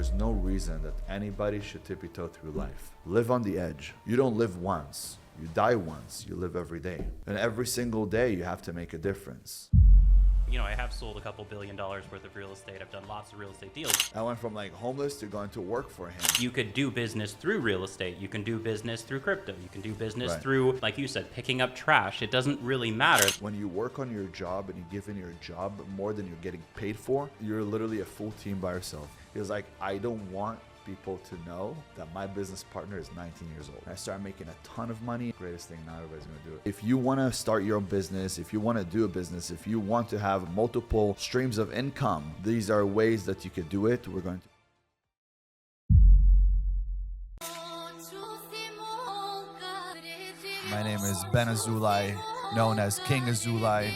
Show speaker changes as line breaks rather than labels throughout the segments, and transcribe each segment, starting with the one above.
there's no reason that anybody should tippy-toe through life. Live on the edge. You don't live once. You die once. You live every day. And every single day you have to make a difference.
You know, I have sold a couple $1 billion worth of real estate. I've done lots of real estate deals.
I went from like homeless to going to work for him.
You could do business through real estate. You can do business through crypto. You can do business
Right.
through, like you said, picking up trash. It doesn't really matter.
When you work on your job and you give in your job more than you're getting paid for, you're literally a full team by yourself. It's like, I don't want people to know that my business partner is 19 years old. I started making a ton of money. Greatest thing, not everybody's gonna do it. If you wanna start your own business, if you wanna do a business, if you want to have multiple streams of income, these are ways that you could do it. We're going to My name is Ben Azulay, known as King Azulay.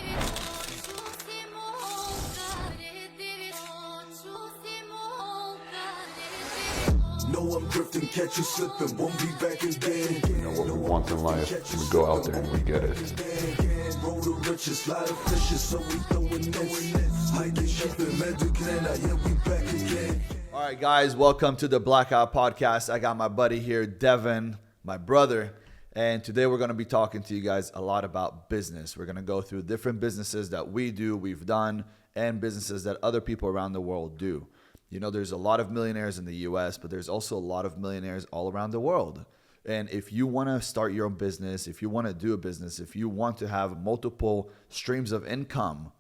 No, I'm drifting, catch you slipping, won't be back again.
You know what we want in life, and we go out there and we get it.
Roll the riches, fly the fishes, so we throwing nets. Hiding shipping, magic and yeah, we back again.
All right, guys, welcome to the Blackout Podcast. I got my buddy here, Devin, my brother, and today we're going to be talking to you guys a lot about business. We're going to go through different businesses that we've done, and businesses that other people around the world do. You know, there's a lot of millionaires in the US, but there's also a lot of millionaires all around the world. And if you want to start your own business, if you want to do a business, if you want to have multiple streams of income,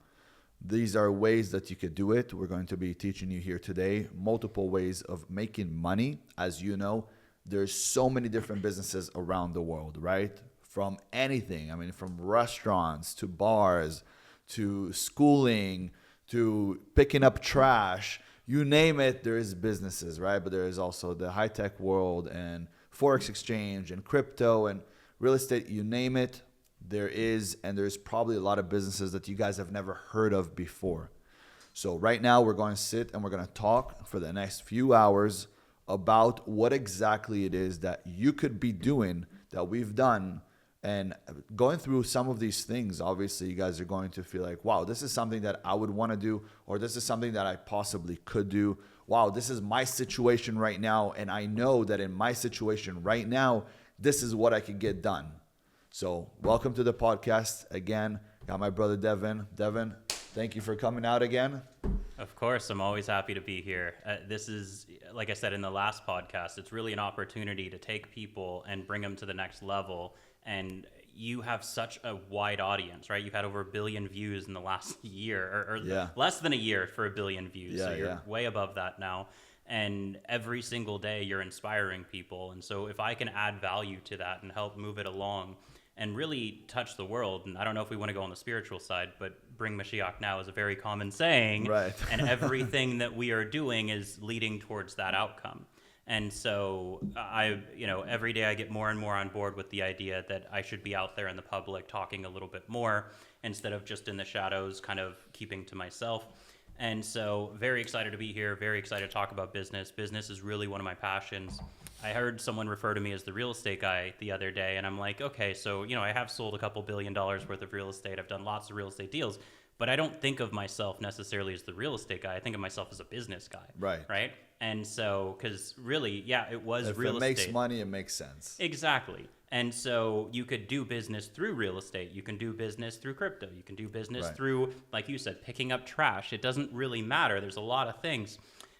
these are ways that you could do it. We're going to be teaching you here today multiple ways of making money. As you know, there's so many different businesses around the world, right? From anything. I mean, from restaurants to bars to schooling to picking up trash. You name it, there is businesses, right? But there is also the high-tech world and Forex exchange and crypto and real estate, you name it, there is, and there's probably a lot of businesses that you guys have never heard of before. So right now we're going to sit and we're going to talk for the next few hours about what exactly it is that you could be doing that we've done. And going through some of these things, obviously you guys are going to feel like, wow, this is something that I would want to do, or this is something that I possibly could do. Wow, this is my situation right now, and I know that in my situation right now, this is what I could get done. So welcome to the podcast again. Got my brother Devin. Devin, thank you for coming out again.
Of course, I'm always happy to be here. This is, like I said in the last podcast, it's really an opportunity to take people and bring them to the next level. And you have such a wide audience, right? You've had over 1 billion views in the last year, or less than a year for 1 billion views. So you're way above that now. And every single day you're inspiring people. And so if I can add value to that and help move it along and really touch the world, and I don't know if we want to go on the spiritual side, but bring Mashiach now is a very common saying.
Right.
And everything that we are doing is leading towards that outcome. And so every day I get more and more on board with the idea that I should be out there in the public talking a little bit more instead of just in the shadows, kind of keeping to myself. And so very excited to be here, very excited to talk about business. Business is really one of my passions. I heard someone refer to me as the real estate guy the other day, and I'm like, okay, so, I have sold a couple $1 billion worth of real estate. I've done lots of real estate deals, but I don't think of myself necessarily as the real estate guy. I think of myself as a business guy. Right? And so, because really, it was real estate.
If it makes money, it makes sense.
Exactly. And so you could do business through real estate. You can do business through crypto. You can do business through, like you said, picking up trash. It doesn't really matter. There's a lot of things.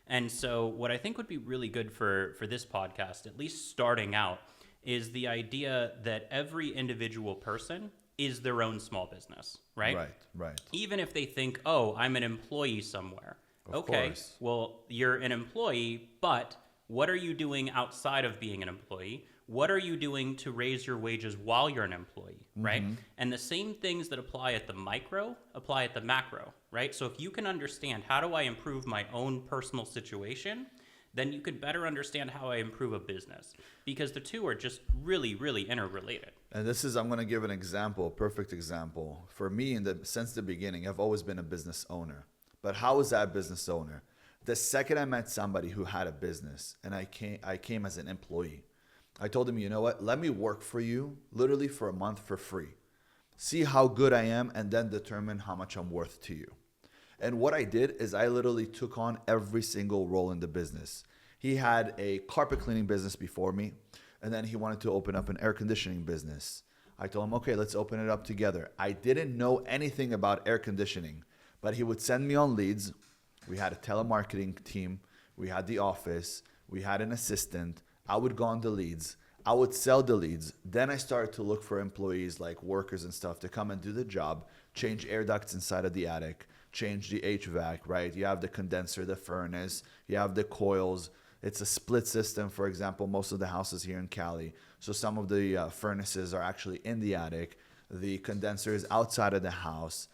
And so what I think would be really good for this podcast, at least starting out, is the idea that every individual person is their own small business, right?
Right.
Even if they think, oh, I'm an employee somewhere.
Of course.
Well, you're an employee, but what are you doing outside of being an employee? What are you doing to raise your wages while you're an employee, right? Mm-hmm. And the same things that apply at the micro apply at the macro, right? So if you can understand, how do I improve my own personal situation, then you could better understand how I improve a business, because the two are just really, really interrelated.
And I'm going to give an example, a perfect example. For me, since the beginning, I've always been a business owner. But how was that business owner? The second I met somebody who had a business and I came as an employee, I told him, you know what? Let me work for you literally for a month for free. See how good I am and then determine how much I'm worth to you. And what I did is I literally took on every single role in the business. He had a carpet cleaning business before me, and then he wanted to open up an air conditioning business. I told him, okay, let's open it up together. I didn't know anything about air conditioning, but he would send me on leads. We had a telemarketing team. We had the office. We had an assistant. I would go on the leads. I would sell the leads. Then I started to look for employees like workers and stuff to come and do the job, change air ducts inside of the attic, change the HVAC, right? You have the condenser, the furnace, you have the coils. It's a split system, for example, most of the houses here in Cali. So some of the furnaces are actually in the attic. The condenser is outside of the house.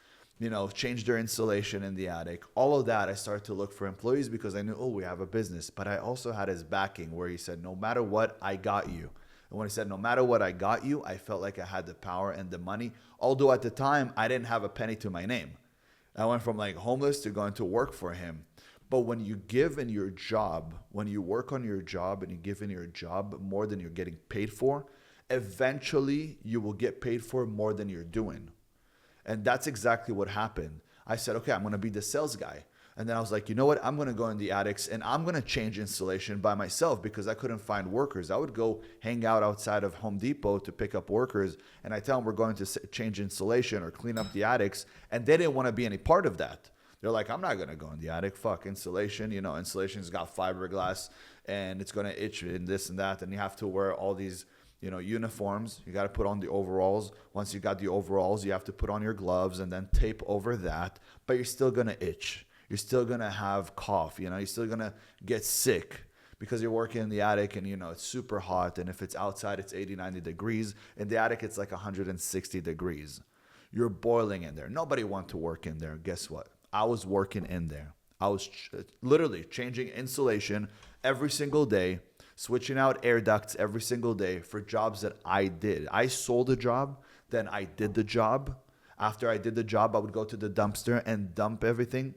Change their insulation in the attic. All of that, I started to look for employees because I knew, we have a business. But I also had his backing where he said, no matter what, I got you. And when he said, no matter what, I got you, I felt like I had the power and the money. Although at the time, I didn't have a penny to my name. I went from like homeless to going to work for him. But when you give in your job, when you work on your job and you give in your job more than you're getting paid for, eventually you will get paid for more than you're doing. And that's exactly what happened. I said, okay, I'm going to be the sales guy. And then I was like, you know what? I'm going to go in the attics and I'm going to change insulation by myself because I couldn't find workers. I would go hang out outside of Home Depot to pick up workers. And I tell them we're going to change insulation or clean up the attics. And they didn't want to be any part of that. They're like, I'm not going to go in the attic. Fuck insulation. Insulation's got fiberglass and it's going to itch and this and that. And you have to wear all these, uniforms. You got to put on the overalls. Once you got the overalls, you have to put on your gloves and then tape over that. But you're still going to itch. You're still going to have cough. You're still going to get sick because you're working in the attic and, it's super hot. And if it's outside, it's 80, 90 degrees. In the attic, it's like 160 degrees. You're boiling in there. Nobody wants to work in there. Guess what? I was working in there. I was literally changing insulation every single day, switching out air ducts every single day for jobs that I did. I sold a job, then I did the job. After I did the job, I would go to the dumpster and dump everything.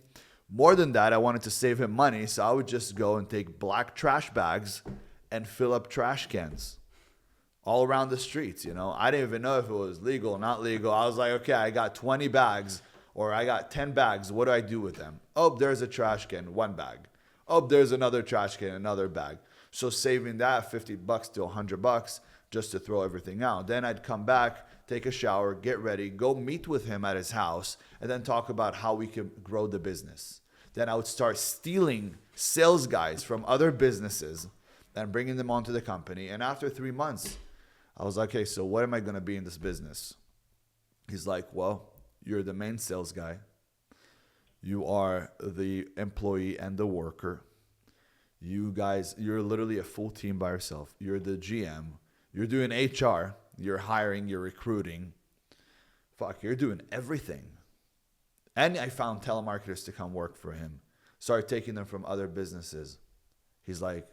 More than that, I wanted to save him money, so I would just go and take black trash bags and fill up trash cans all around the streets. I didn't even know if it was legal or not legal. I was like, okay, I got 20 bags. Or I got 10 bags. What do I do with them? Oh, there's a trash can, 1 bag. Oh, there's another trash can, another bag. So saving that $50 to $100 just to throw everything out. Then I'd come back, take a shower, get ready, go meet with him at his house, and then talk about how we could grow the business. Then I would start stealing sales guys from other businesses and bringing them onto the company. And after 3 months, I was like, okay, so what am I going to be in this business? He's like, well, you're the main sales guy. You are the employee and the worker. You guys, you're literally a full team by yourself. You're the GM. You're doing HR. You're hiring. You're recruiting. Fuck, you're doing everything. And I found telemarketers to come work for him. Started taking them from other businesses. He's like,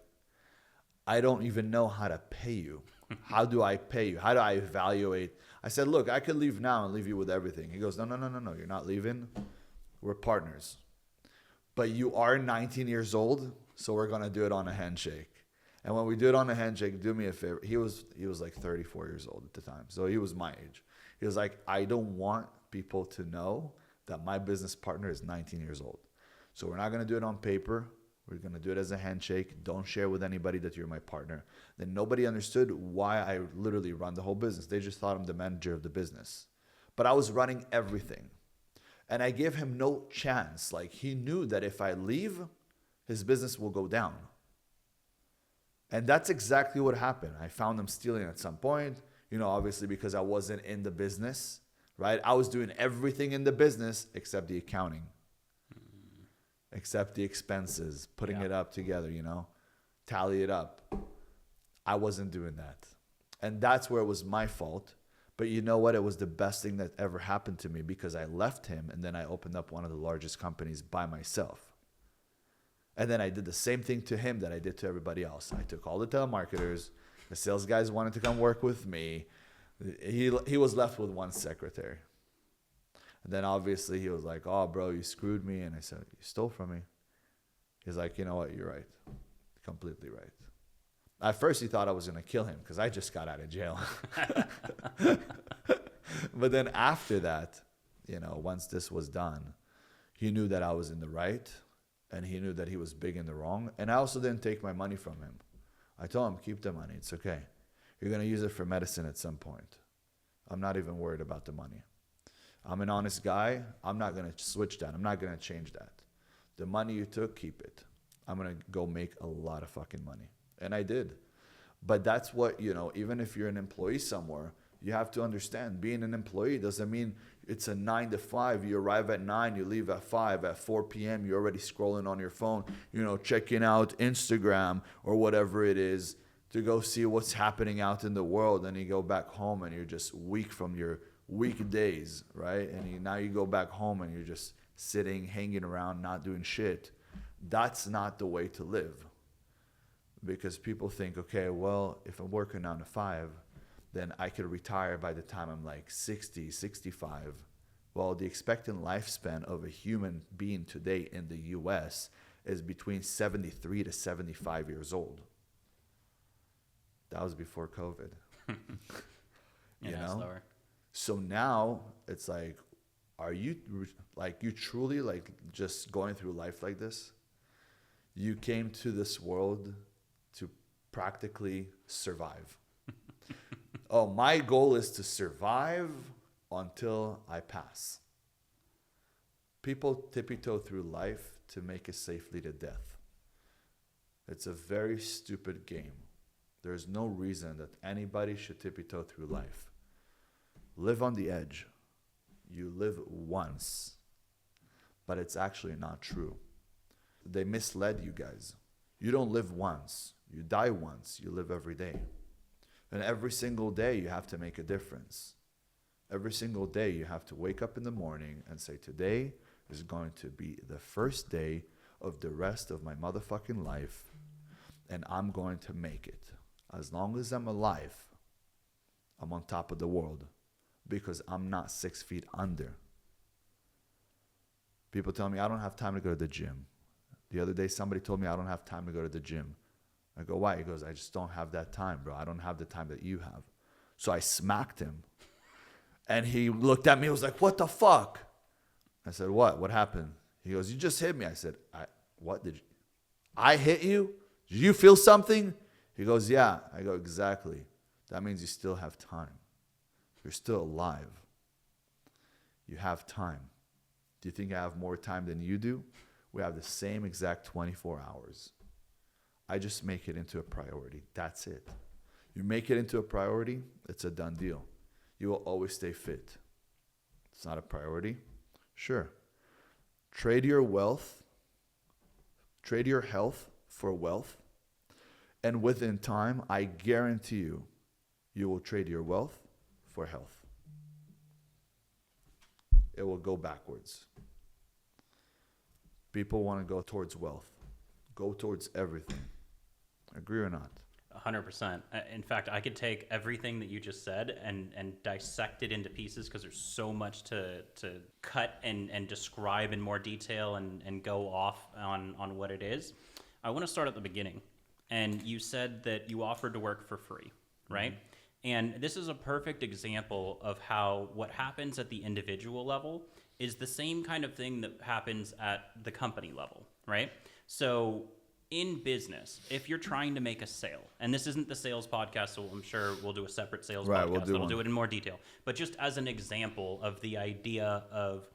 I don't even know how to pay you. How do I pay you? How do I evaluate? I said, look, I could leave now and leave you with everything. He goes, no, you're not leaving. We're partners. But you are 19 years old, so we're going to do it on a handshake. And when we do it on a handshake, do me a favor. He was like 34 years old at the time, so he was my age. He was like, I don't want people to know that my business partner is 19 years old. So we're not going to do it on paper. We're going to do it as a handshake. Don't share with anybody that you're my partner. Then nobody understood why I literally run the whole business. They just thought I'm the manager of the business. But I was running everything. And I gave him no chance. Like, he knew that if I leave, his business will go down. And that's exactly what happened. I found him stealing at some point, obviously because I wasn't in the business, right? I was doing everything in the business except the accounting. Except the expenses, putting it up together, tally it up. I wasn't doing that. And that's where it was my fault. But you know what? It was the best thing that ever happened to me because I left him and then I opened up one of the largest companies by myself. And then I did the same thing to him that I did to everybody else. I took all the telemarketers. The sales guys wanted to come work with me. He was left with one secretary. And then obviously he was like, oh, bro, you screwed me. And I said, you stole from me. He's like, you know what? You're right. Completely right. At first he thought I was going to kill him because I just got out of jail. But then after that, once this was done, He knew that I was in the right, and he knew that he was big in the wrong. And I also didn't take my money from him. I told him, keep the money. It's okay. You're going to use it for medicine at some point. I'm not even worried about the money. I'm an honest guy. I'm not going to switch that. I'm not going to change that. The money you took, keep it. I'm going to go make a lot of fucking money. And I did. But that's what, even if you're an employee somewhere, you have to understand being an employee doesn't mean it's a 9 to 5. You arrive at 9, you leave at 5. At 4 p.m., you're already scrolling on your phone, checking out Instagram or whatever it is to go see what's happening out in the world. And you go back home and you're just weak from your weekdays, right? And now you go back home and you're just sitting, hanging around, not doing shit. That's not the way to live. Because people think, okay, well, if I'm working 9 to 5, then I could retire by the time I'm like 60, 65. Well, the expected lifespan of a human being today in the US is between 73 to 75 years old. That was before COVID. you know?
Slower.
So now it's like, are you truly like just going through life like this? You came to this world to practically survive. Oh, my goal is to survive until I pass. People tippy-toe through life to make it safely to death. It's a very stupid game. There's no reason that anybody should tippy-toe through life. Live on the edge. You live once, but it's actually not true. They misled you guys. You don't live once. You die once. You live every day. And every single day you have to make a difference. Every single day you have to wake up in the morning and say, today is going to be the first day of the rest of my motherfucking life, and I'm going to make it. As long as I'm alive, I'm on top of the world because I'm not 6 feet under. People tell me I don't have time to go to the gym. The other day somebody told me I don't have time to go to the gym. I go, why? He goes, I just don't have that time, bro. I don't have the time that you have. So I smacked him. And he looked at me and was like, what the fuck? I said, what? What happened? He goes, you just hit me. I said, what did you? I hit you? Did you feel something? He goes, yeah. I go, exactly. That means you still have time. You're still alive. You have time. Do you think I have more time than you do? We have the same exact 24 hours. I just make it into a priority. That's it. You make it into a priority, it's a done deal. You will always stay fit. It's not a priority? Sure. Trade your health for wealth. And within time, I guarantee you, you will trade your wealth for health. It will go backwards. People want to go towards wealth. Go towards everything. Agree or not?
100%. In fact, I could take everything that you just said and dissect it into pieces because there's so much to cut and describe in more detail and go off on what it is. I want to start at the beginning. And you said that you offered to work for free, right? Mm-hmm. And this is a perfect example of how what happens at the individual level is the same kind of thing that happens at the company level, right? So in business, if you're trying to make a sale, and this isn't the sales podcast, so I'm sure we'll do a separate sales podcast that'll do it in more detail, but just as an example of the idea of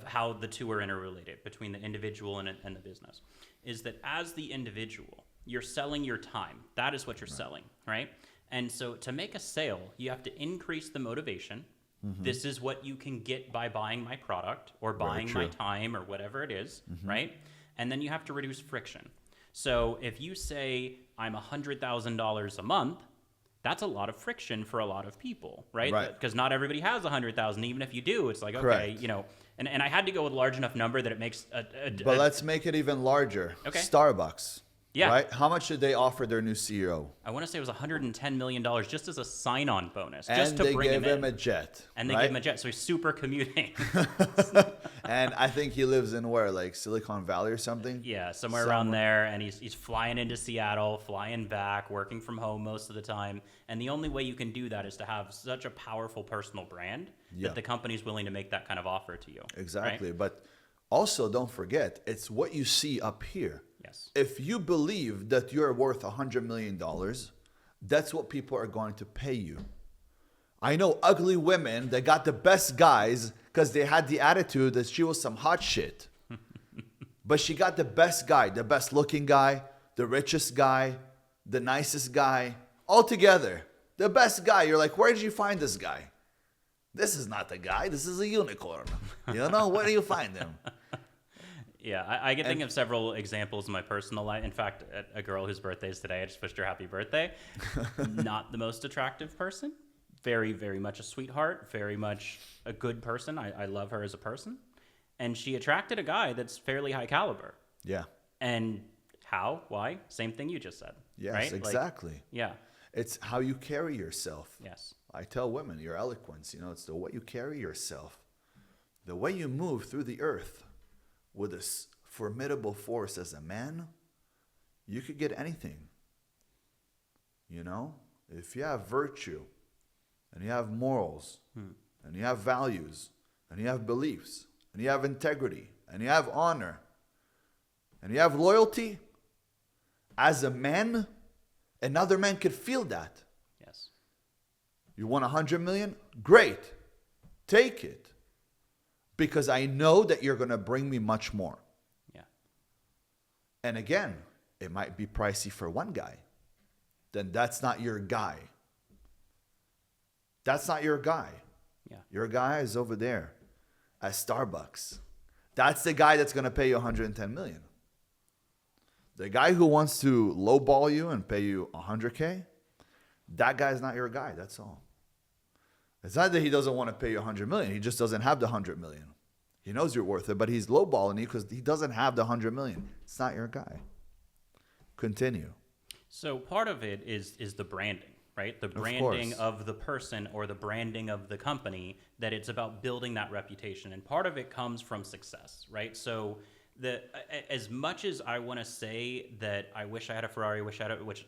how the two are interrelated between the individual and the business, is that as the individual, you're selling your time. That is what you're selling, right? And so to make a sale, you have to increase the motivation. Mm-hmm. This is what you can get by buying my product or buying my time or whatever it is, right? And then you have to reduce friction. So if you say I'm $100,000 a month, that's a lot of friction for a lot of people, right? Because not everybody has $100,000. Even if you do, it's like, okay, and I had to go with a large enough number that it makes
But let's make it even larger.
Okay.
Starbucks.
Yeah.
Right? How much did they offer their new CEO?
I want to say it was $110 million just as a sign-on bonus,
and
just to bring him in.
And they gave him a jet.
And they gave him a jet, so he's super commuting.
And I think he lives in where, like Silicon Valley or something?
Yeah, somewhere around there. And he's flying into Seattle, flying back, working from home most of the time. And the only way you can do that is to have such a powerful personal brand that the company's willing to make that kind of offer to you.
Exactly.
Right?
But Also, don't forget, it's what you see up here.
Yes.
If you believe that you're worth $100 million, that's what people are going to pay you. I know ugly women that got the best guys because they had the attitude that she was some hot shit. But she got the best guy, the best looking guy, the richest guy, the nicest guy, all together. The best guy. You're like, where did you find this guy? This is not the guy. This is a unicorn. You know, where do you find him?
Yeah, I can think of several examples in my personal life. In fact, a girl whose birthday is today, I just wished her happy birthday. Not the most attractive person. Very, very much a sweetheart. Very much a good person. I love her as a person. And she attracted a guy that's fairly high caliber.
Yeah.
And how? Why? Same thing you just said.
Yes,
right?
exactly.
Yeah.
It's how you carry yourself.
Yes.
I tell women, your eloquence, it's the way you carry yourself. The way you move through the earth with this formidable force as a man, you could get anything. If you have virtue, and you have morals, and you have values, and you have beliefs, and you have integrity, and you have honor, and you have loyalty, as a man, another man could feel that.
Yes.
You want 100 million? Great. Take it. Because I know that you're going to bring me much more.
Yeah.
And again, it might be pricey for one guy. Then that's not your guy. That's not your guy.
Yeah.
Your guy is over there at Starbucks. That's the guy that's going to pay you 110 million. The guy who wants to lowball you and pay you 100K, that guy's not your guy. That's all. It's not that he doesn't want to pay you 100 million. He just doesn't have the 100 million. He knows you're worth it, but he's lowballing you because he doesn't have the 100 million. It's not your guy. Continue.
So part of it is the branding, right? The branding of the person or the branding of the company, that it's about building that reputation. And part of it comes from success, right? So as much as I want to say that I wish I had a Ferrari, which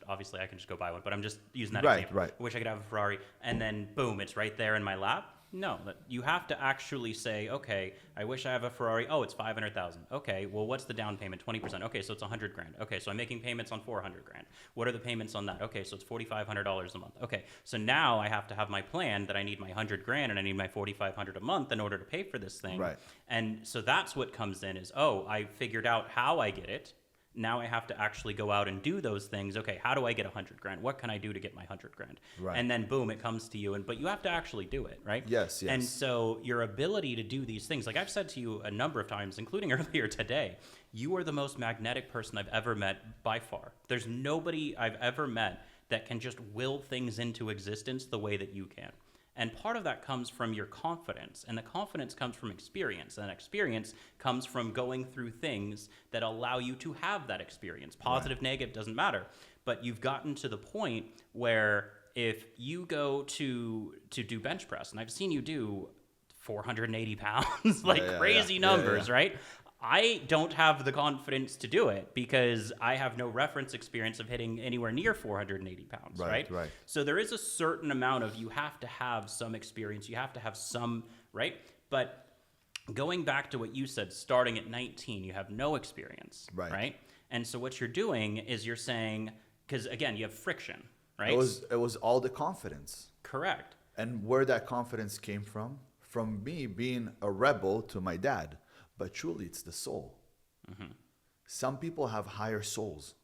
obviously I can just go buy one, but I'm just using that example.
Right.
I wish I could have a Ferrari, and then boom, it's right there in my lap. No, you have to actually say, okay, I wish I have a Ferrari. Oh, it's 500,000. Okay, well, what's the down payment? 20%. Okay, so it's 100 grand. Okay, so I'm making payments on 400 grand. What are the payments on that? Okay, so it's $4,500 a month. Okay, so now I have to have my plan that I need my 100 grand and I need my 4,500 a month in order to pay for this thing.
Right.
And so that's what comes in is, oh, I figured out how I get it. Now I have to actually go out and do those things. Okay, how do I get 100 grand? What can I do to get my 100 grand?
Right.
And then boom, it comes to you. But you have to actually do it, right?
Yes.
And so your ability to do these things, like I've said to you a number of times, including earlier today, you are the most magnetic person I've ever met by far. There's nobody I've ever met that can just will things into existence the way that you can. And part of that comes from your confidence, and the confidence comes from experience, and experience comes from going through things that allow you to have that experience. Positive, negative, doesn't matter. But you've gotten to the point where if you go to do bench press, and I've seen you do 480 pounds, crazy numbers, right? I don't have the confidence to do it because I have no reference experience of hitting anywhere near 480 pounds, right? So there is a certain amount of, you have to have some experience, you have to have some, right? But going back to what you said, starting at 19, you have no experience, right? And so what you're doing is you're saying, because again, you have friction, right?
It was all the confidence.
Correct.
And where that confidence came from me being a rebel to my dad. But truly, it's the soul. Mm-hmm. Some people have higher souls,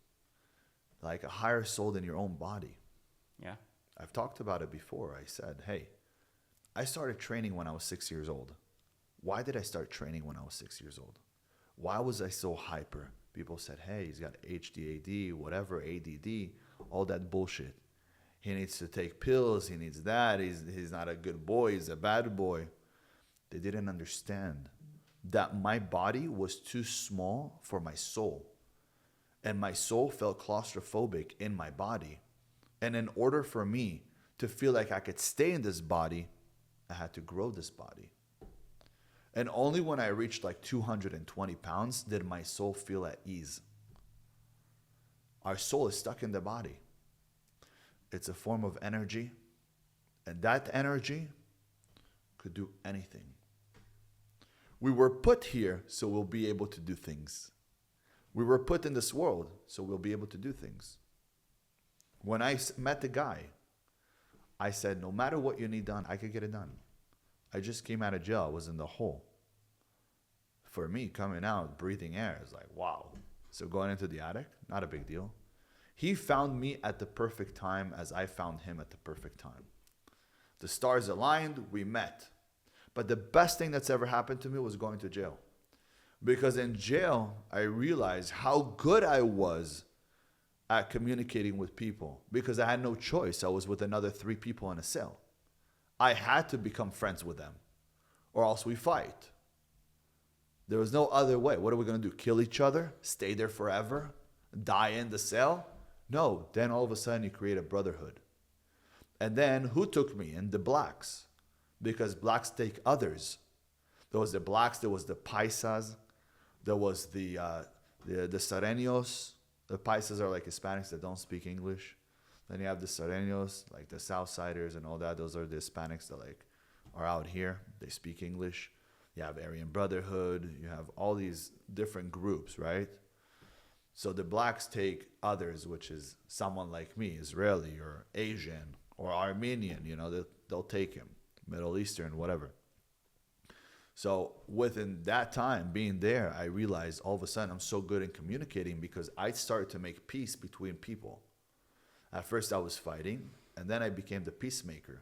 like a higher soul than your own body.
Yeah.
I've talked about it before. I said, hey, I started training when I was 6 years old. Why did I start training when I was 6 years old? Why was I so hyper? People said, hey, he's got HDAD, whatever, ADD, all that bullshit. He needs to take pills. He needs that. He's not a good boy. He's a bad boy. They didn't understand that my body was too small for my soul. And my soul felt claustrophobic in my body. And in order for me to feel like I could stay in this body, I had to grow this body. And only when I reached like 220 pounds did my soul feel at ease. Our soul is stuck in the body. It's a form of energy. And that energy could do anything. We were put here so we'll be able to do things. We were put in this world so we'll be able to do things. When I met the guy, I said, no matter what you need done, I could get it done. I just came out of jail. I was in the hole. For me, coming out, breathing air is like, wow. So going into the attic, not a big deal. He found me at the perfect time as I found him at the perfect time. The stars aligned, we met. But the best thing that's ever happened to me was going to jail. Because in jail, I realized how good I was at communicating with people. Because I had no choice. I was with another 3 people in a cell. I had to become friends with them. Or else we fight. There was no other way. What are we going to do? Kill each other? Stay there forever? Die in the cell? No. Then all of a sudden you create a brotherhood. And then who took me? And the blacks. Because blacks take others. There was the blacks, there was the paisas, there was the Sareños. The paisas are like Hispanics that don't speak English. Then you have the Sareños, like the Southsiders and all that. Those are the Hispanics that like are out here. They speak English. You have Aryan Brotherhood. You have all these different groups, right? So the blacks take others, which is someone like me, Israeli or Asian or Armenian. You know, they'll take him. Middle Eastern, whatever. So within that time being there, I realized all of a sudden I'm so good in communicating because I started to make peace between people. At first I was fighting, and then I became the peacemaker.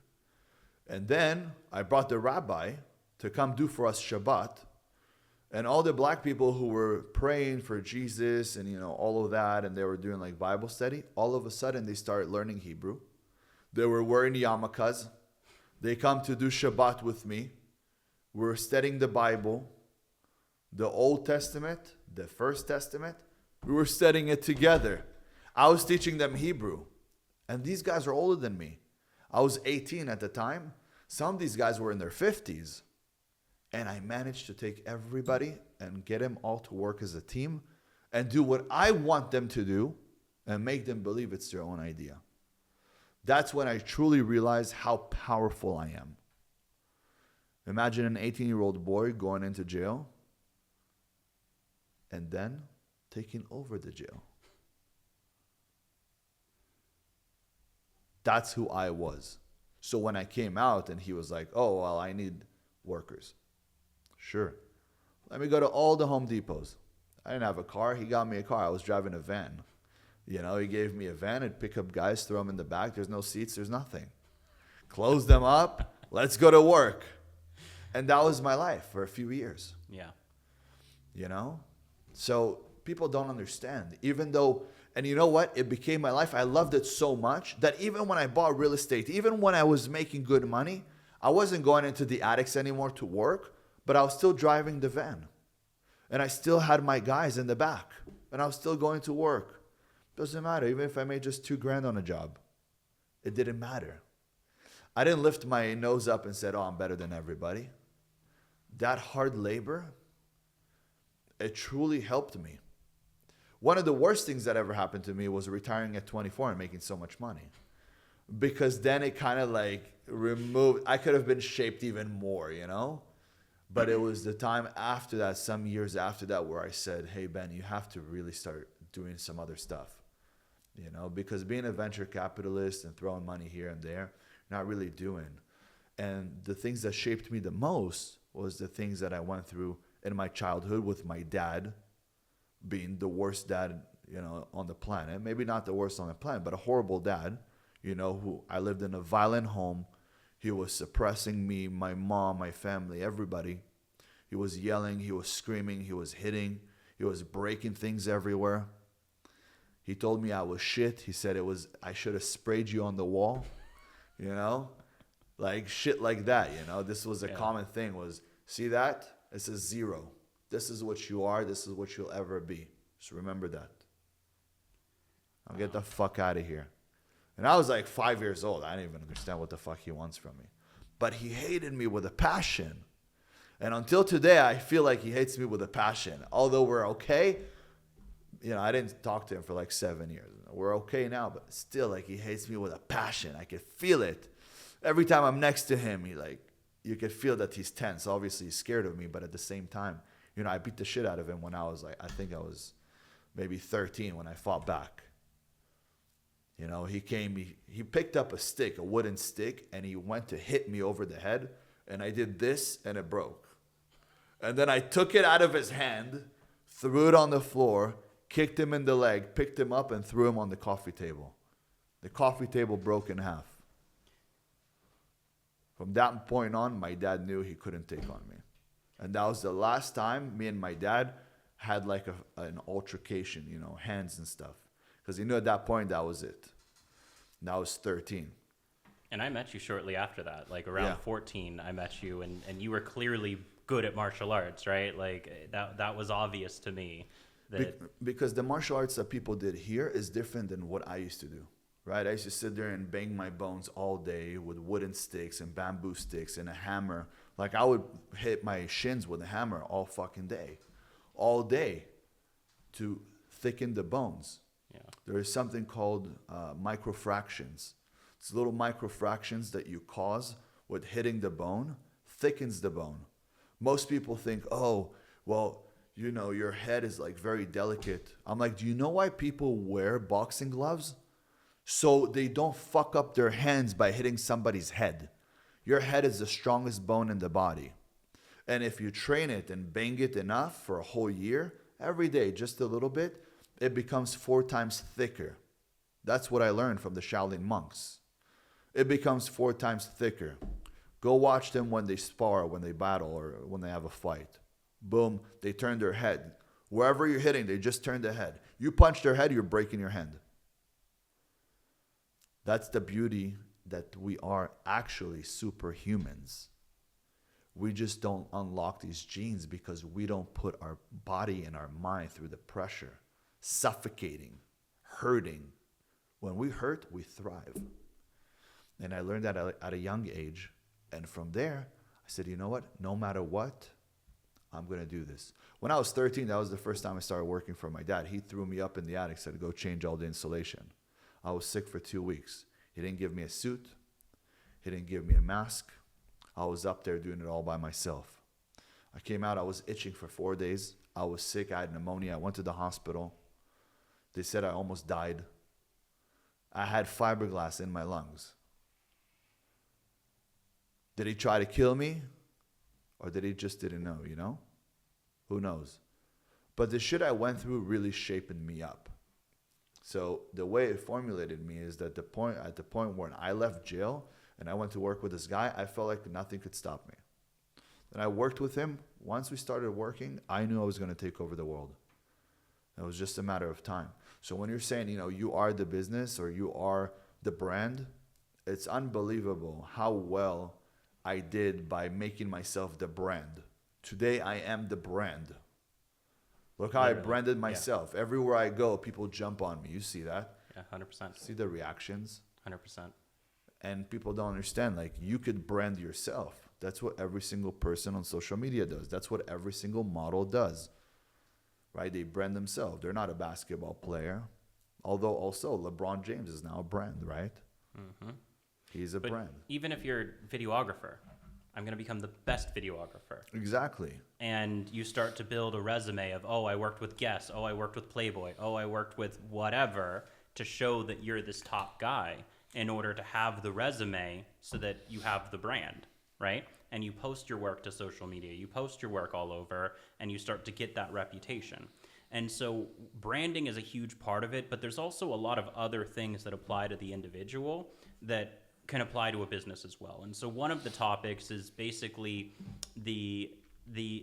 And then I brought the rabbi to come do for us Shabbat. And all the black people who were praying for Jesus and, you know, all of that, and they were doing like Bible study, all of a sudden they started learning Hebrew. They were wearing yarmulkes. They come to do Shabbat with me. We're studying the Bible, the Old Testament, the First Testament. We were studying it together. I was teaching them Hebrew. And these guys are older than me. I was 18 at the time. Some of these guys were in their 50s. And I managed to take everybody and get them all to work as a team and do what I want them to do and make them believe it's their own idea. That's when I truly realized how powerful I am. Imagine an 18-year-old boy going into jail and then taking over the jail. That's who I was. So when I came out and he was like, oh, well, I need workers. Sure. Let me go to all the Home Depots. I didn't have a car. He got me a car. I was driving a van. You know, he gave me a van. I'd pick up guys, throw them in the back. There's no seats. There's nothing. Close them up. Let's go to work. And that was my life for a few years.
Yeah.
You know? So people don't understand. Even though, and you know what? It became my life. I loved it so much that even when I bought real estate, even when I was making good money, I wasn't going into the attics anymore to work, but I was still driving the van. And I still had my guys in the back. And I was still going to work. Doesn't matter. Even if I made just $2,000 on a job, it didn't matter. I didn't lift my nose up and said, oh, I'm better than everybody. That hard labor, it truly helped me. One of the worst things that ever happened to me was retiring at 24 and making so much money. Because then it kind of like removed, I could have been shaped even more, you know? But it was the time after that, some years after that, where I said, hey, Ben, you have to really start doing some other stuff. You know, because being a venture capitalist and throwing money here and there, not really doing. And the things that shaped me the most was the things that I went through in my childhood with my dad being the worst dad, you know, on the planet. Maybe not the worst on the planet, but a horrible dad, you know, who I lived in a violent home. He was suppressing me, my mom, my family, everybody. He was yelling, he was screaming, he was hitting, he was breaking things everywhere. He told me I was shit. He said I should have sprayed you on the wall, you know, like shit like that, you know. This was a common thing was, see that? It's a 0. This is what you are. This is what you'll ever be. Just remember that. I'll get the fuck out of here. And I was like 5 years old. I didn't even understand what the fuck he wants from me. But he hated me with a passion. And until today, I feel like he hates me with a passion. Although we're okay, you know, I didn't talk to him for like 7 years. We're okay now, but still, like, he hates me with a passion. I can feel it. Every time I'm next to him, you could feel that he's tense. Obviously, he's scared of me, but at the same time, you know, I beat the shit out of him when I was like, I think I was maybe 13 when I fought back. You know, he picked up a stick, a wooden stick, and he went to hit me over the head, and I did this, and it broke. And then I took it out of his hand, threw it on the floor, kicked him in the leg, picked him up, and threw him on the coffee table. The coffee table broke in half. From that point on, my dad knew he couldn't take on me. And that was the last time me and my dad had like an altercation, you know, hands and stuff. Because he knew at that point that was it. And I was 13.
And I met you shortly after that. Like around 14, I met you, and you were clearly good at martial arts, right? Like that was obvious to me.
Because the martial arts that people did here is different than what I used to do. Right, I used to sit there and bang my bones all day with wooden sticks and bamboo sticks and a hammer. Like I would hit my shins with a hammer all fucking day, to thicken the bones. Yeah. There is something called microfractions. It's little microfractions that you cause with hitting the bone, thickens the bone. Most people think, oh, well, you know, your head is like very delicate. I'm like, do you know why people wear boxing gloves? So they don't fuck up their hands by hitting somebody's head. Your head is the strongest bone in the body. And if you train it and bang it enough for a whole year, every day, just a little bit, it becomes 4 times thicker. That's what I learned from the Shaolin monks. It becomes 4 times thicker. Go watch them when they spar, when they battle, or when they have a fight. Boom, they turn their head. Wherever you're hitting, they just turn the head. You punch their head, you're breaking your hand. That's the beauty, that we are actually superhumans. We just don't unlock these genes because we don't put our body and our mind through the pressure, suffocating, hurting. When we hurt, we thrive. And I learned that at a young age. And from there, I said, you know what? No matter what, I'm going to do this. When I was 13, that was the first time I started working for my dad. He threw me up in the attic, said, go change all the insulation. I was sick for 2 weeks. He didn't give me a suit. He didn't give me a mask. I was up there doing it all by myself. I came out, I was itching for 4 days. I was sick, I had pneumonia. I went to the hospital. They said I almost died. I had fiberglass in my lungs. Did he try to kill me? Or did he just didn't know, you know? Who knows? But the shit I went through really shaped me up. So the way it formulated me is that at the point when I left jail and I went to work with this guy, I felt like nothing could stop me. And I worked with him. Once we started working, I knew I was going to take over the world. It was just a matter of time. So when you're saying, you know, you are the business or you are the brand, it's unbelievable how well I did by making myself the brand. Today I am the brand. Look how I branded myself. Yeah. Everywhere I go, people jump on me. You see that?
Yeah, 100%.
See the reactions?
100%.
And people don't understand, like, you could brand yourself. That's what every single person on social media does. That's what every single model does. Right? They brand themselves. They're not a basketball player. Although also LeBron James is now a brand, right? Mm-hmm. He's a brand.
Even if you're a videographer, I'm going to become the best videographer.
Exactly.
And you start to build a resume of, oh, I worked with Guess. Oh, I worked with Playboy. Oh, I worked with whatever, to show that you're this top guy in order to have the resume so that you have the brand, right? And you post your work to social media. You post your work all over, and you start to get that reputation. And so branding is a huge part of it, but there's also a lot of other things that apply to the individual that can apply to a business as well. And so one of the topics is basically the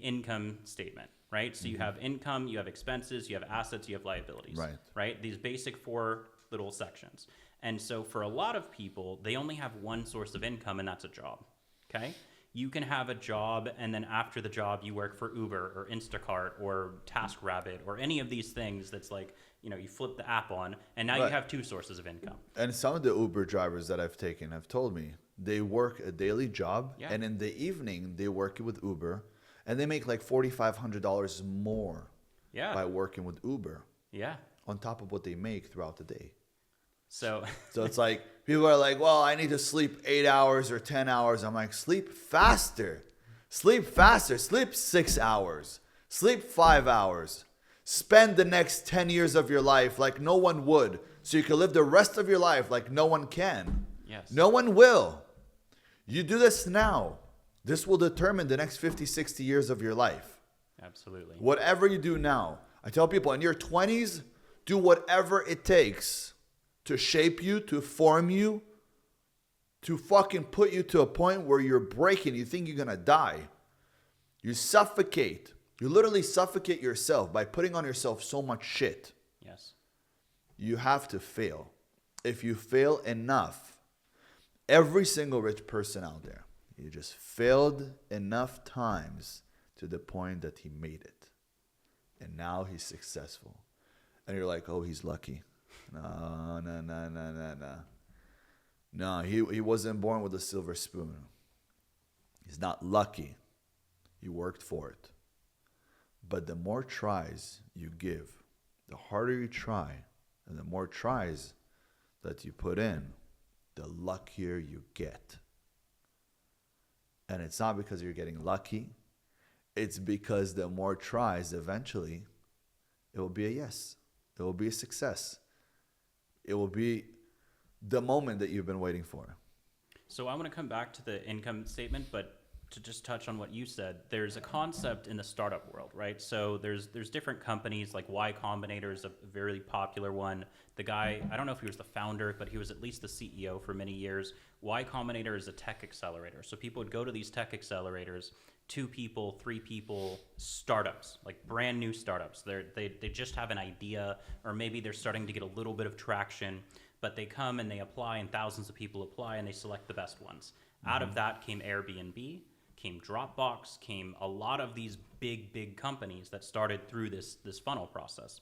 income statement, right? So you have income, you have expenses, you have assets, you have liabilities, right? These basic 4 little sections. And so for a lot of people, they only have one source of income, and that's a job, okay? You can have a job, and then after the job, you work for Uber or Instacart or TaskRabbit or any of these things that's like, you know, you flip the app on, and now you have 2 sources of income.
And some of the Uber drivers that I've taken have told me they work a daily job, and in the evening, they work with Uber, and they make like $4,500 more by working with Uber.
Yeah.
On top of what they make throughout the day.
So
it's like People are like, well, I need to sleep 8 hours or 10 hours. I'm like, sleep faster. Sleep faster. Sleep 6 hours. Sleep 5 hours. Spend the next 10 years of your life like no one would. So you can live the rest of your life like no one can.
Yes.
No one will. You do this now. This will determine the next 50, 60 years of your life.
Absolutely.
Whatever you do now. I tell people in your 20s, do whatever it takes to shape you, to form you, to fucking put you to a point where you're breaking. You think you're going to die. You suffocate. You literally suffocate yourself by putting on yourself so much shit.
Yes.
You have to fail. If you fail enough, every single rich person out there, he just failed enough times to the point that he made it. And now he's successful. And you're like, oh, he's lucky. No. No, he wasn't born with a silver spoon. He's not lucky. He worked for it. But the more tries you give, the harder you try, and the more tries that you put in, the luckier you get. And it's not because you're getting lucky. It's because the more tries, eventually, it will be a yes. It will be a success. It will be the moment that you've been waiting for.
So I want to come back to the income statement, but to just touch on what you said, there's a concept in the startup world, right? So there's different companies, like Y Combinator is a very popular one. The guy, I don't know if he was the founder, but he was at least the CEO for many years. Y Combinator is a tech accelerator. So people would go to these tech accelerators, 2 people, 3 people, startups, like brand new startups. They just have an idea, or maybe they're starting to get a little bit of traction, but they come and they apply, and thousands of people apply, and they select the best ones. Out of that came Airbnb, came Dropbox, came a lot of these big companies that started through this funnel process.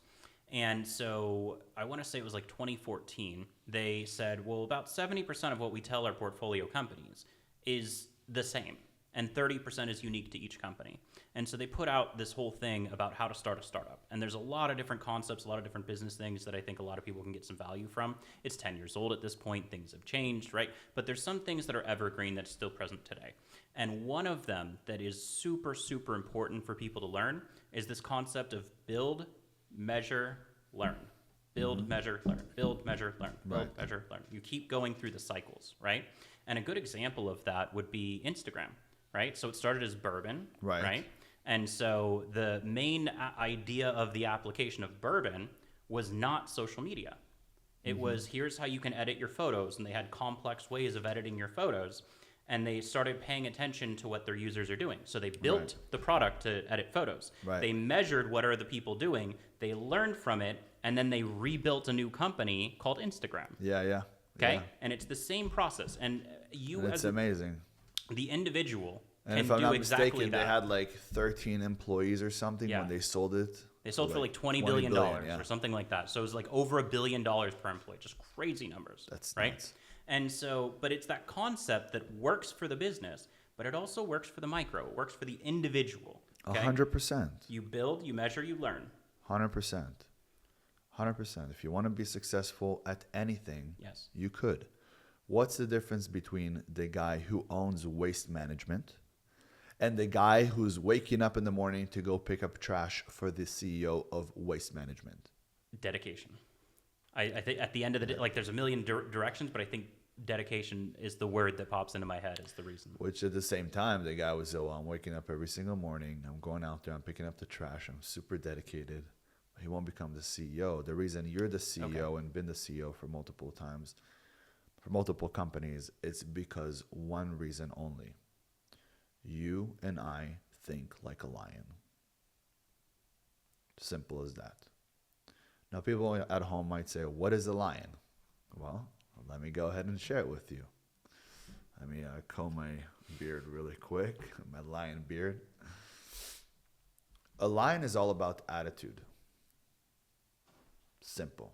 And so I want to say it was like 2014, they said, well, about 70% of what we tell our portfolio companies is the same, and 30% is unique to each company. And so they put out this whole thing about how to start a startup. And there's a lot of different concepts, a lot of different business things that I think a lot of people can get some value from. It's 10 years old at this point. Things have changed, right? But there's some things that are evergreen that's still present today. And one of them that is super, super important for people to learn is this concept of build, measure, learn. Build, measure, learn. Build, measure, learn. Build,
Right.
measure, learn. You keep going through the cycles, right? And a good example of that would be Instagram, right? So it started as Bourbon, right? And so the main idea of the application of Bourbon was not social media. It was, here's how you can edit your photos. And they had complex ways of editing your photos. And they started paying attention to what their users are doing. So they built the product to edit photos.
Right.
They measured what are the people doing. They learned from it. And then they rebuilt a new company called Instagram.
Yeah.
Okay?
Yeah.
And it's the same process. And you
And it's
as
amazing.
the individual
And
can
if I'm
do
not
exactly
mistaken,
that.
they had like 13 employees or something
Yeah.
when they sold it.
They sold for like $20
$20
billion
yeah.
or something like that. So it was like over $1 billion per employee, just crazy numbers.
That's
right.
nuts.
And so, but it's that concept that works for the business, but it also works for the micro. It works for the individual. Okay?
100%.
You build, you measure, you learn.
100%. 100%. If you want to be successful at anything,
Yes.
you could. What's the difference between the guy who owns waste management and the guy who's waking up in the morning to go pick up trash for the CEO of waste management?
Dedication. I think at the end of the day, like there's a million directions, but I think dedication is the word that pops into my head is the reason.
Which at the same time, the guy was, oh, I'm waking up every single morning. I'm going out there. I'm picking up the trash. I'm super dedicated. He won't become the CEO. The reason you're the CEO and been the CEO for multiple times, for multiple companies, it's because one reason only. You and I think like a lion. Simple as that. Now, people at home might say, what is a lion? Well, let me go ahead and share it with you. Let me comb my beard really quick, my lion beard. A lion is all about attitude. Simple.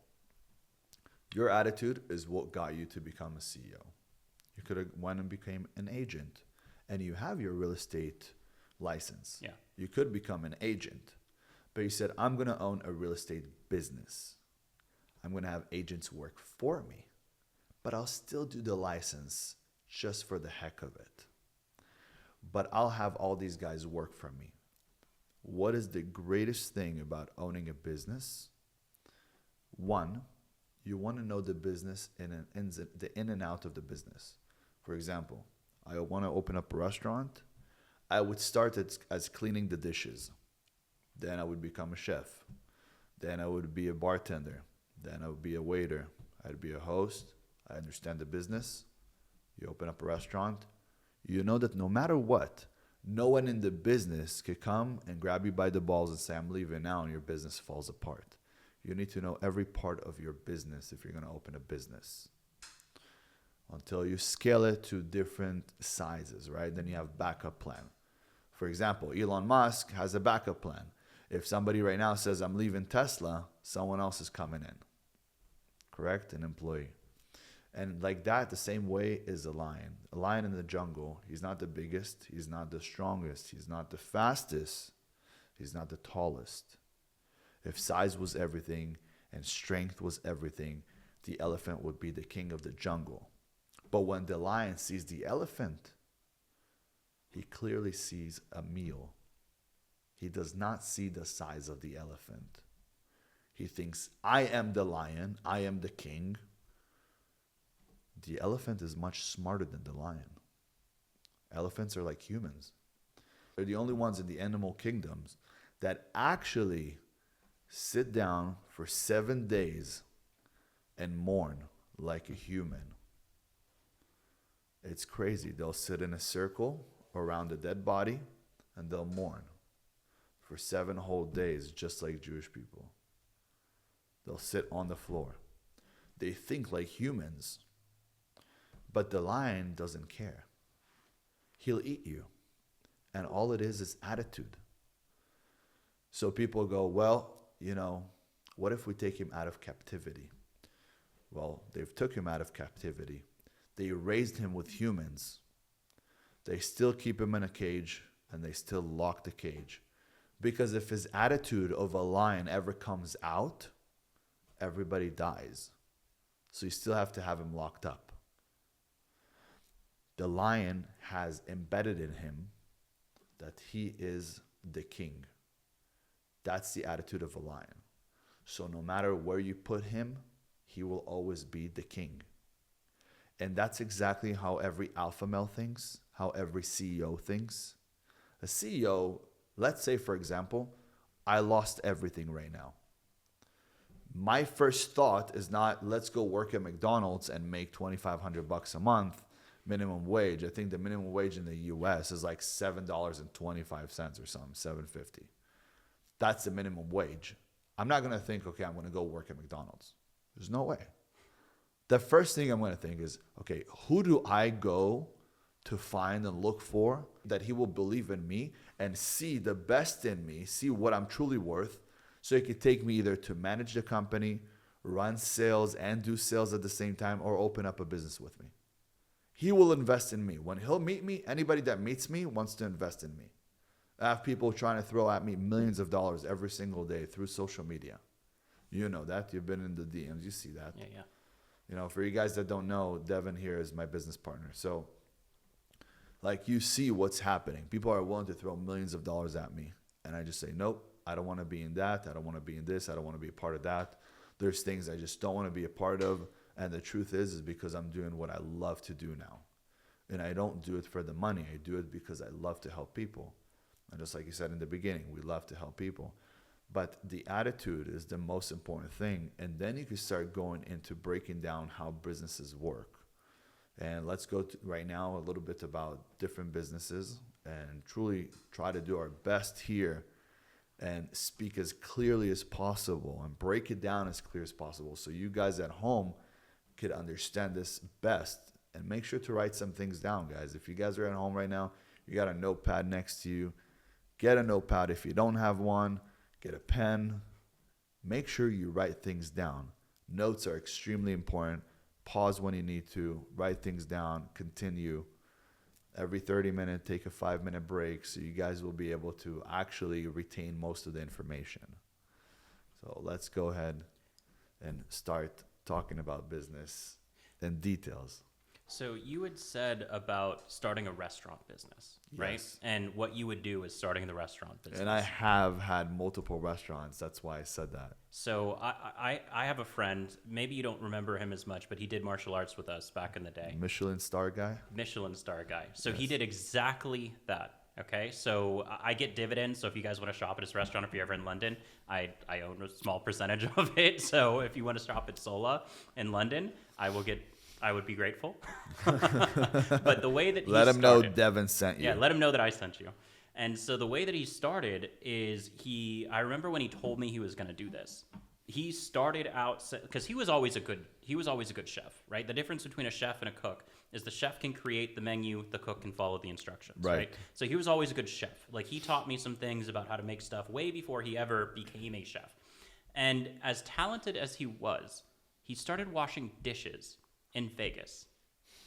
Your attitude is what got you to become a CEO. You could have went and became an agent, and you have your real estate license.
Yeah.
You could become an agent, but you said, I'm going to own a real estate business. I'm going to have agents work for me. but I'll still do the license just for the heck of it. But I'll have all these guys work for me. What is the greatest thing about owning a business? One, you want to know the business the in and out of the business. For example, I want to open up a restaurant. I would start as cleaning the dishes. Then I would become a chef. Then I would be a bartender. Then I would be a waiter. I'd be a host. I understand the business. You open up a restaurant. You know that no matter what, no one in the business could come and grab you by the balls and say, I'm leaving now, and your business falls apart. You need to know every part of your business if you're going to open a business. Until you scale it to different sizes, right? Then you have backup plan. For example, Elon Musk has a backup plan. If somebody right now says, I'm leaving Tesla, someone else is coming in. Correct? An employee. And like that, the same way is a lion. A lion in the jungle, he's not the biggest, he's not the strongest, he's not the fastest, he's not the tallest. If size was everything and strength was everything, the elephant would be the king of the jungle. But when the lion sees the elephant, he clearly sees a meal. He does not see the size of the elephant. He thinks, I am the lion, I am the king. The elephant is much smarter than the lion. Elephants are like humans. They're the only ones in the animal kingdoms that actually sit down for 7 days and mourn like a human. It's crazy. They'll sit in a circle around a dead body and they'll mourn for 7 whole days, just like Jewish people. They'll sit on the floor. They think like humans. But the lion doesn't care. He'll eat you. And all it is attitude. So people go, well, what if we take him out of captivity? Well, they've took him out of captivity. They raised him with humans. They still keep him in a cage and they still lock the cage. Because if his attitude of a lion ever comes out, everybody dies. So you still have to have him locked up. The lion has embedded in him that he is the king. That's the attitude of a lion. So no matter where you put him, he will always be the king. And that's exactly how every alpha male thinks, how every CEO thinks. A CEO, let's say, for example, I lost everything right now. My first thought is not, let's go work at McDonald's and make $2,500 a month minimum wage. I think the minimum wage in the US is like $7.25 or something, $7.50. That's the minimum wage. I'm not going to think, okay, I'm going to go work at McDonald's. There's no way. The first thing I'm going to think is, okay, who do I go to find and look for that he will believe in me and see the best in me, see what I'm truly worth, so he could take me either to manage the company, run sales and do sales at the same time, or open up a business with me. He will invest in me. When he'll meet me, anybody that meets me wants to invest in me. I have people trying to throw at me millions of dollars every single day through social media. You know that. You've been in the DMs. You see that.
Yeah.
For you guys that don't know, Devin here is my business partner. So, you see what's happening. People are willing to throw millions of dollars at me. And I just say, nope, I don't want to be in that. I don't want to be in this. I don't want to be a part of that. There's things I just don't want to be a part of. And the truth is because I'm doing what I love to do now. And I don't do it for the money. I do it because I love to help people. And just like you said in the beginning, we love to help people. But the attitude is the most important thing. And then you can start going into breaking down how businesses work. And let's go right now a little bit about different businesses and truly try to do our best here and speak as clearly as possible and break it down as clear as possible so you guys at home could understand this best. And make sure to write some things down, guys. If you guys are at home right now, you got a notepad next to you. Get a notepad. If you don't have one, get a pen. Make sure you write things down. Notes are extremely important. Pause when you need to. Write things down. Continue. Every 30 minutes, take a 5-minute break so you guys will be able to actually retain most of the information. So let's go ahead and start talking about business. and details.
So you had said about starting a restaurant business, right?
Yes.
And what you would do is starting the restaurant business.
And I have had multiple restaurants. That's why I said that.
So I have a friend, maybe you don't remember him as much, but he did martial arts with us back in the day.
Michelin star guy.
Michelin star guy. So he did exactly that. Okay, so I get dividends. So if you guys want to shop at his restaurant, if you're ever in London, I own a small percentage of it. So if you want to shop at Sola in London, I would be grateful. But the way that he
Let him know
started-
Devin sent you.
Yeah, let him know that I sent you. And so the way that he started is I remember when he told me he was going to do this. He started out because he was always a good chef, right? The difference between a chef and a cook is the chef can create the menu, the cook can follow the instructions, right? So he was always a good chef. Like he taught me some things about how to make stuff way before he ever became a chef. And as talented as he was, he started washing dishes in Vegas.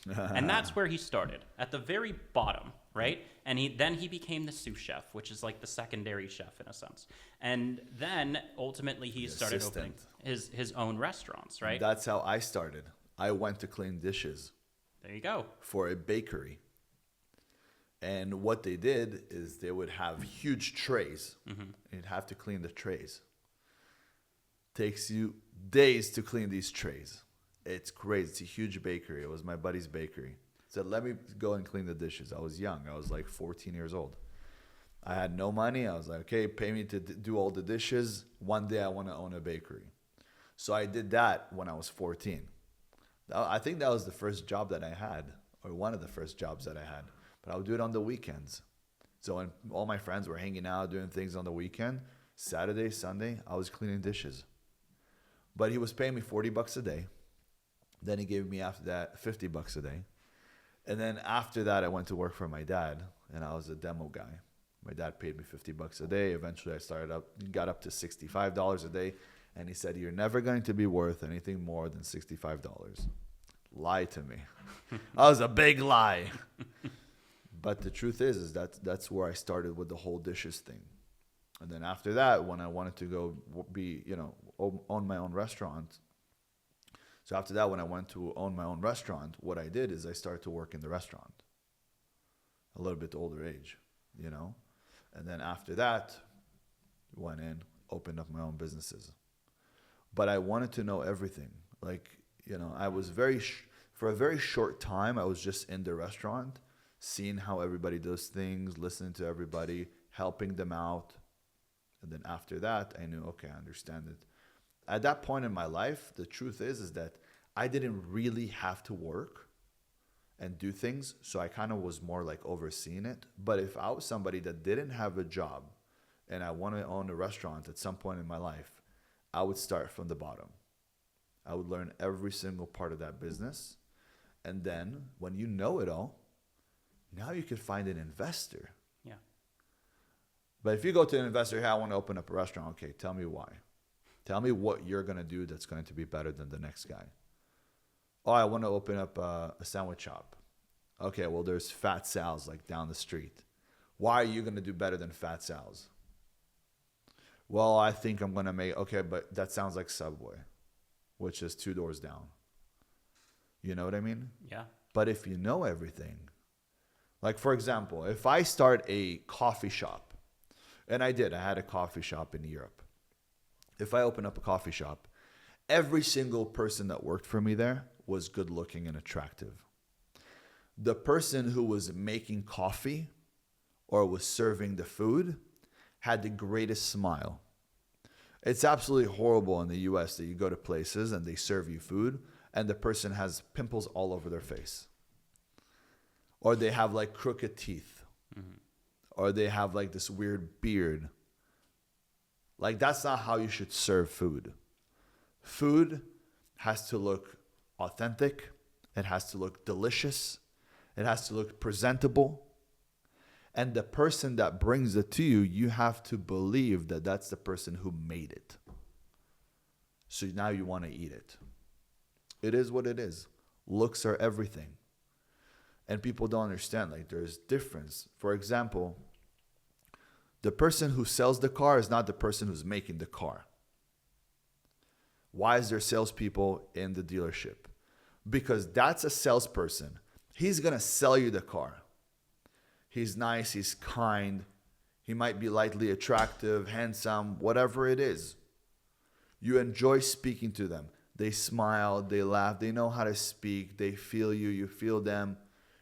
And that's where he started, at the very bottom, right? And then he became the sous chef, which is like the secondary chef in a sense. And then ultimately he started opening his own restaurants, right?
That's how I started. I went to clean dishes
There you go.
for a bakery. And what they did is they would have huge trays. And you'd have to clean the trays. Takes you days to clean these trays. It's crazy. It's a huge bakery. It was my buddy's bakery. Said, let me go and clean the dishes. I was young. I was like 14 years old. I had no money. I was like, okay, pay me to do all the dishes. One day I want to own a bakery. So I did that when I was 14. I think that was the first job that I had, or one of the first jobs that I had. But I would do it on the weekends. So when all my friends were hanging out, doing things on the weekend, Saturday, Sunday, I was cleaning dishes. But he was paying me $40 a day. Then he gave me after that $50 a day. And then after that, I went to work for my dad, and I was a demo guy. My dad paid me $50 a day. Eventually, I got up to $65 a day. And he said, you're never going to be worth anything more than $65. Lie to me. That was a big lie. But the truth is that's where I started with the whole dishes thing. And then after that, when I wanted to go own my own restaurant. So after that, when I went to own my own restaurant, what I did is I started to work in the restaurant. A little bit older age, And then after that, went in, opened up my own businesses. But I wanted to know everything. I was for a very short time, I was just in the restaurant, seeing how everybody does things, listening to everybody, helping them out. And then after that, I knew, okay, I understand it. At that point in my life, the truth is that I didn't really have to work and do things. So I kind of was more like overseeing it. But if I was somebody that didn't have a job and I want to own a restaurant at some point in my life, I would start from the bottom. I would learn every single part of that business. And then when you know it all, now you could find an investor.
Yeah.
But if you go to an investor, hey, I want to open up a restaurant. Okay, tell me why. Tell me what you're going to do that's going to be better than the next guy. Oh, I want to open up a sandwich shop. Okay, well, there's Fat Sal's like down the street. Why are you going to do better than Fat Sal's? Well, I think I'm going to okay, but that sounds like Subway, which is 2 doors down. You know what I mean?
Yeah.
But if you know everything, like for example, if I start a coffee shop, and I had a coffee shop in Europe. If I open up a coffee shop, every single person that worked for me there was good looking and attractive. The person who was making coffee or was serving the food had the greatest smile. It's absolutely horrible in the US that you go to places and they serve you food and the person has pimples all over their face. Or they have like crooked teeth. Mm-hmm. Or they have like this weird beard. Like that's not how you should serve food. Food has to look authentic. It has to look delicious. It has to look presentable. And the person that brings it to you, you have to believe that that's the person who made it. So now you want to eat it. It is what it is. Looks are everything. And people don't understand, like there's difference. For example, the person who sells the car is not the person who's making the car. Why is there salespeople in the dealership? because that's a salesperson. He's going to sell you the car. He's nice, he's kind, he might be lightly attractive, handsome, whatever it is. You enjoy speaking to them. They smile, they laugh, they know how to speak, they feel you, you feel them.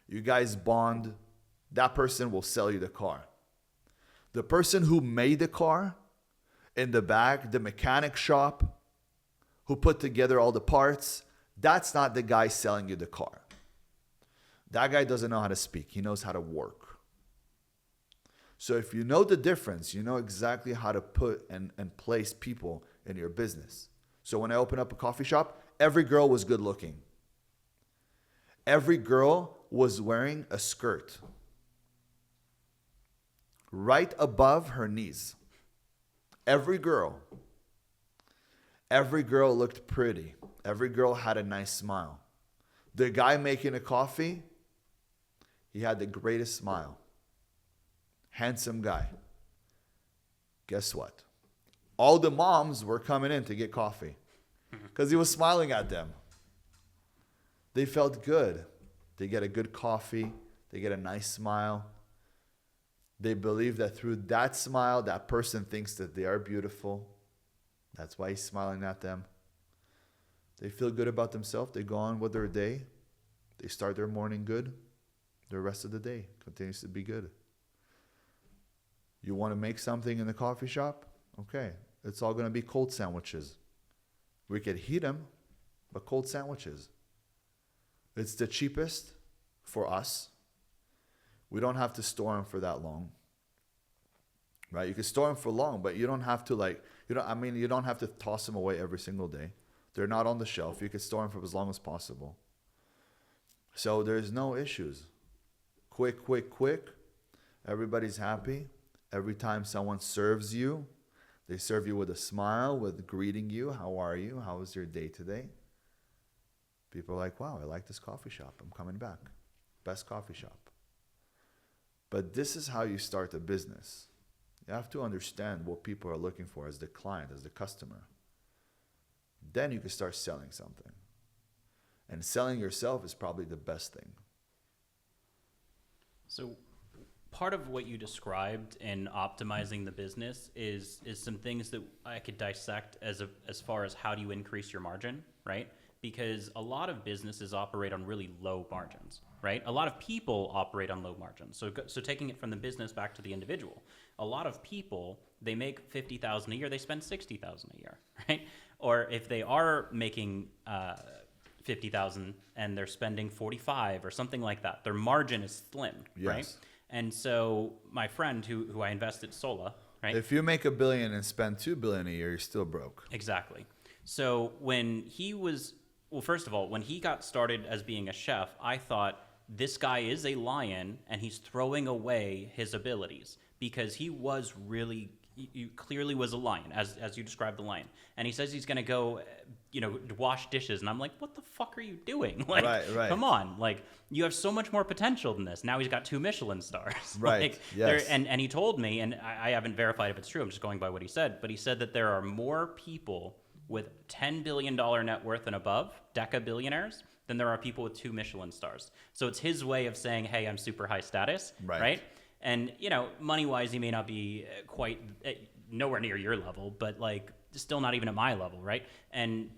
You guys bond. That person will sell you the car. The person who made the car in the back, the mechanic shop, who put together all the parts, that's not the guy selling you the car. That guy doesn't know how to speak. He knows how to work. So if you know the difference, you know exactly how to put and place people in your business. So when I opened up a coffee shop, every girl was good looking. Every girl was wearing a skirt right above her knees. Every girl looked pretty. Every girl had a nice smile. The guy making a coffee, he had the greatest smile. Handsome guy. Guess what? All the moms were coming in to get coffee because he was smiling at them. They felt good. They get a good coffee. They get a nice smile. They believe that through that smile, that person thinks that they are beautiful. That's why he's smiling at them. They feel good about themselves. They go on with their day. They start their morning good. The rest of the day continues to be good. You want to make something in the coffee shop? Okay. It's all going to be cold sandwiches. We could heat them, but cold sandwiches. It's the cheapest for us. We don't have to store them for that long. Right? You can store them for long, but you don't have to you don't have to toss them away every single day. They're not on the shelf. You can store them for as long as possible. So there's no issues. Quick. Everybody's happy. Every time someone serves you, they serve you with a smile, with greeting you. How are you? How was your day today? People are like, wow, I like this coffee shop. I'm coming back. Best coffee shop. But this is how you start a business. You have to understand what people are looking for as the client, as the customer. Then you can start selling something. And selling yourself is probably the best thing.
So part of what you described in optimizing the business is some things that I could dissect as far as how do you increase your margin, right? Because a lot of businesses operate on really low margins, right? A lot of people operate on low margins. So taking it from the business back to the individual, a lot of people, they make $50,000 a year, they spend $60,000 a year, right? Or if they are making $50,000 and they're spending $45,000 or something like that, their margin is slim,
yes.
Right? And so my friend who I invested Sola, right?
If you make $1 billion and spend $2 billion a year, you're still broke.
Exactly. So when he was, well, first of all, when he got started as being a chef, I thought this guy is a lion and he's throwing away his abilities because he was really, he clearly was a lion, as you described the lion. And he says he's going to go, wash dishes. And I'm like, what the fuck are you doing? Like,
right.
Come on. Like, you have so much more potential than this. Now he's got 2 Michelin stars.
Right, yes.
And he told me, and I haven't verified if it's true, I'm just going by what he said, but he said that there are more people with $10 billion net worth and above, deca billionaires, than there are people with 2 Michelin stars. So it's his way of saying, hey, I'm super high status, right? And, money-wise, he may not be quite nowhere near your level, but still not even at my level, right?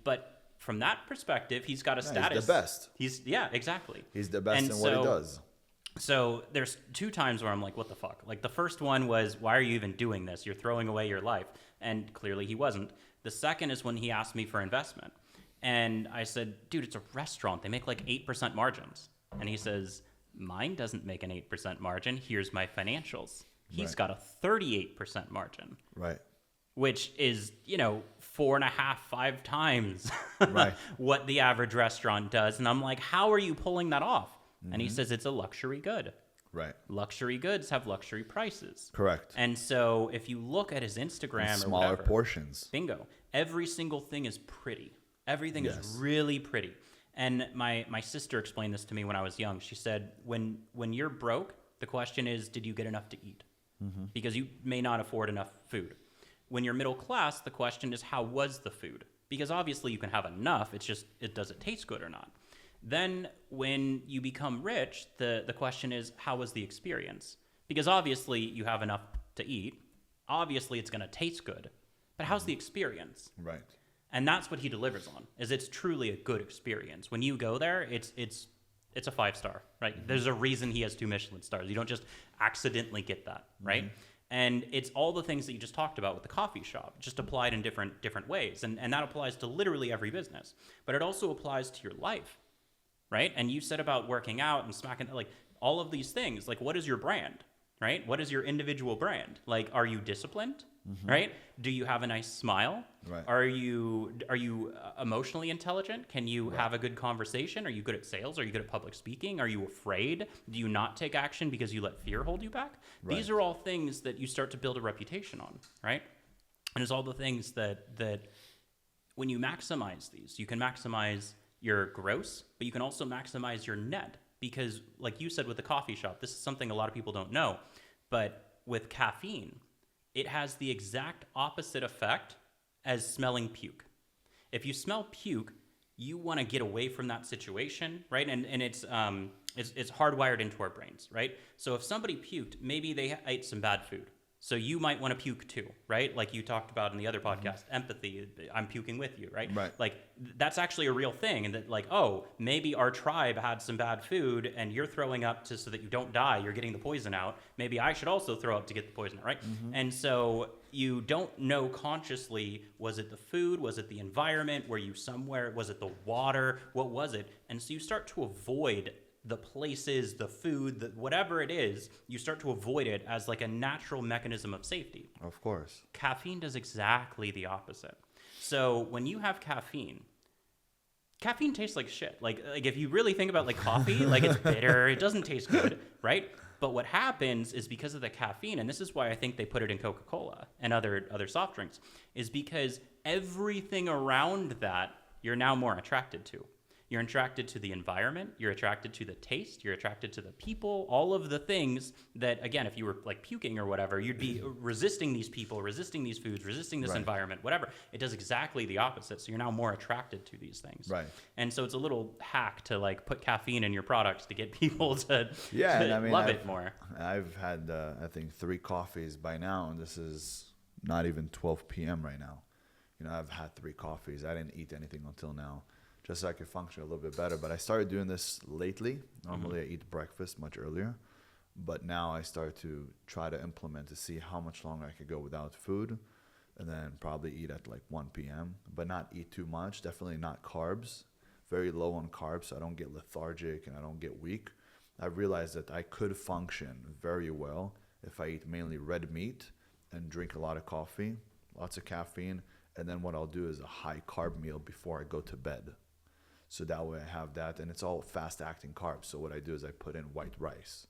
But from that perspective, he's got a status.
He's the best.
Yeah, exactly.
He's the best in what he does.
So there's 2 times where I'm like, what the fuck? Like the first one was, why are you even doing this? You're throwing away your life. And clearly he wasn't. The second is when he asked me for investment. And I said, dude, it's a restaurant. They make 8% margins. And he says, mine doesn't make an 8% margin. Here's my financials. He's got a 38% margin. Right. Which is, 4.5, 5 times what the average restaurant does. And I'm like, how are you pulling that off? Mm-hmm. And he says, it's a luxury good. Right. Luxury goods have luxury prices. Correct. And so if you look at his Instagram or
smaller
whatever,
portions.
Bingo. Every single thing is pretty. Everything is really pretty. And my sister explained this to me when I was young. She said, when you're broke, the question is, did you get enough to eat? Mm-hmm. Because you may not afford enough food. When you're middle class, the question is, how was the food? Because obviously you can have enough. It's just, does it taste good or not? Then when you become rich, the question is, how was the experience? Because obviously you have enough to eat. Obviously it's going to taste good. But how's the experience?
Right.
And that's what he delivers on, is it's truly a good experience. When you go there, it's a 5-star, right? There's a reason he has 2 Michelin stars. You don't just accidentally get that, right? And it's all the things that you just talked about with the coffee shop, just applied in different ways. And that applies to literally every business. But it also applies to your life, right? And you said about working out and smacking, like all of these things, like what is your brand, right? What is your individual brand? Like, are you disciplined, right? Do you have a nice smile?
Right.
Are you emotionally intelligent? Can you have a good conversation? Are you good at sales? Are you good at public speaking? Are you afraid? Do you not take action because you let fear hold you back?
Right.
These are all things that you start to build a reputation on, right? And it's all the things that when you maximize these, you can maximize your gross, but you can also maximize your net. Because like you said with the coffee shop, this is something a lot of people don't know, but with caffeine, it has the exact opposite effect as smelling puke. If you smell puke, you want to get away from that situation, right? And it's hardwired into our brains, right? So if somebody puked, maybe they ate some bad food. So you might want to puke too, right? Like you talked about in the other podcast, empathy, I'm puking with you, right?
Right.
Like that's actually a real thing. And that like, oh, maybe our tribe had some bad food and you're throwing up so that you don't die, you're getting the poison out. Maybe I should also throw up to get the poison out, right? And so you don't know consciously, was it the food? Was it the environment? Were you somewhere? Was it the water? What was it? And so you start to avoid the places, the food, whatever it is, you start to avoid it as like a natural mechanism of safety.
Of course.
Caffeine does exactly the opposite. So when you have caffeine tastes like shit. Like if you really think about like coffee, like it's bitter, it doesn't taste good, right? But what happens is because of the caffeine, and this is why I think they put it in Coca-Cola and other soft drinks, is because everything around that you're now more attracted to. You're attracted to the environment, you're attracted to the taste, you're attracted to the people, all of the things that, again, if you were like puking or whatever, you'd be resisting these people, resisting these foods, resisting this environment, whatever. It does exactly the opposite. So you're now more attracted to these things. Right. And so it's a little hack to like put caffeine in your products to get people to, love it more.
I've had, I think, 3 coffees by now, and this is not even 12 p.m. right now. You know, I've had 3 coffees. I didn't eat anything until now, just so I could function a little bit better. But I started doing this lately. Normally I eat breakfast much earlier, but now I start to try to implement to see how much longer I could go without food, and then probably eat at like 1 p.m., but not eat too much. Definitely not carbs, very low on carbs, so I don't get lethargic and I don't get weak. I realized that I could function very well if I eat mainly red meat and drink a lot of coffee, lots of caffeine, and then what I'll do is a high carb meal before I go to bed. So that way I have that, and it's all fast-acting carbs. So what I do is I put in white rice.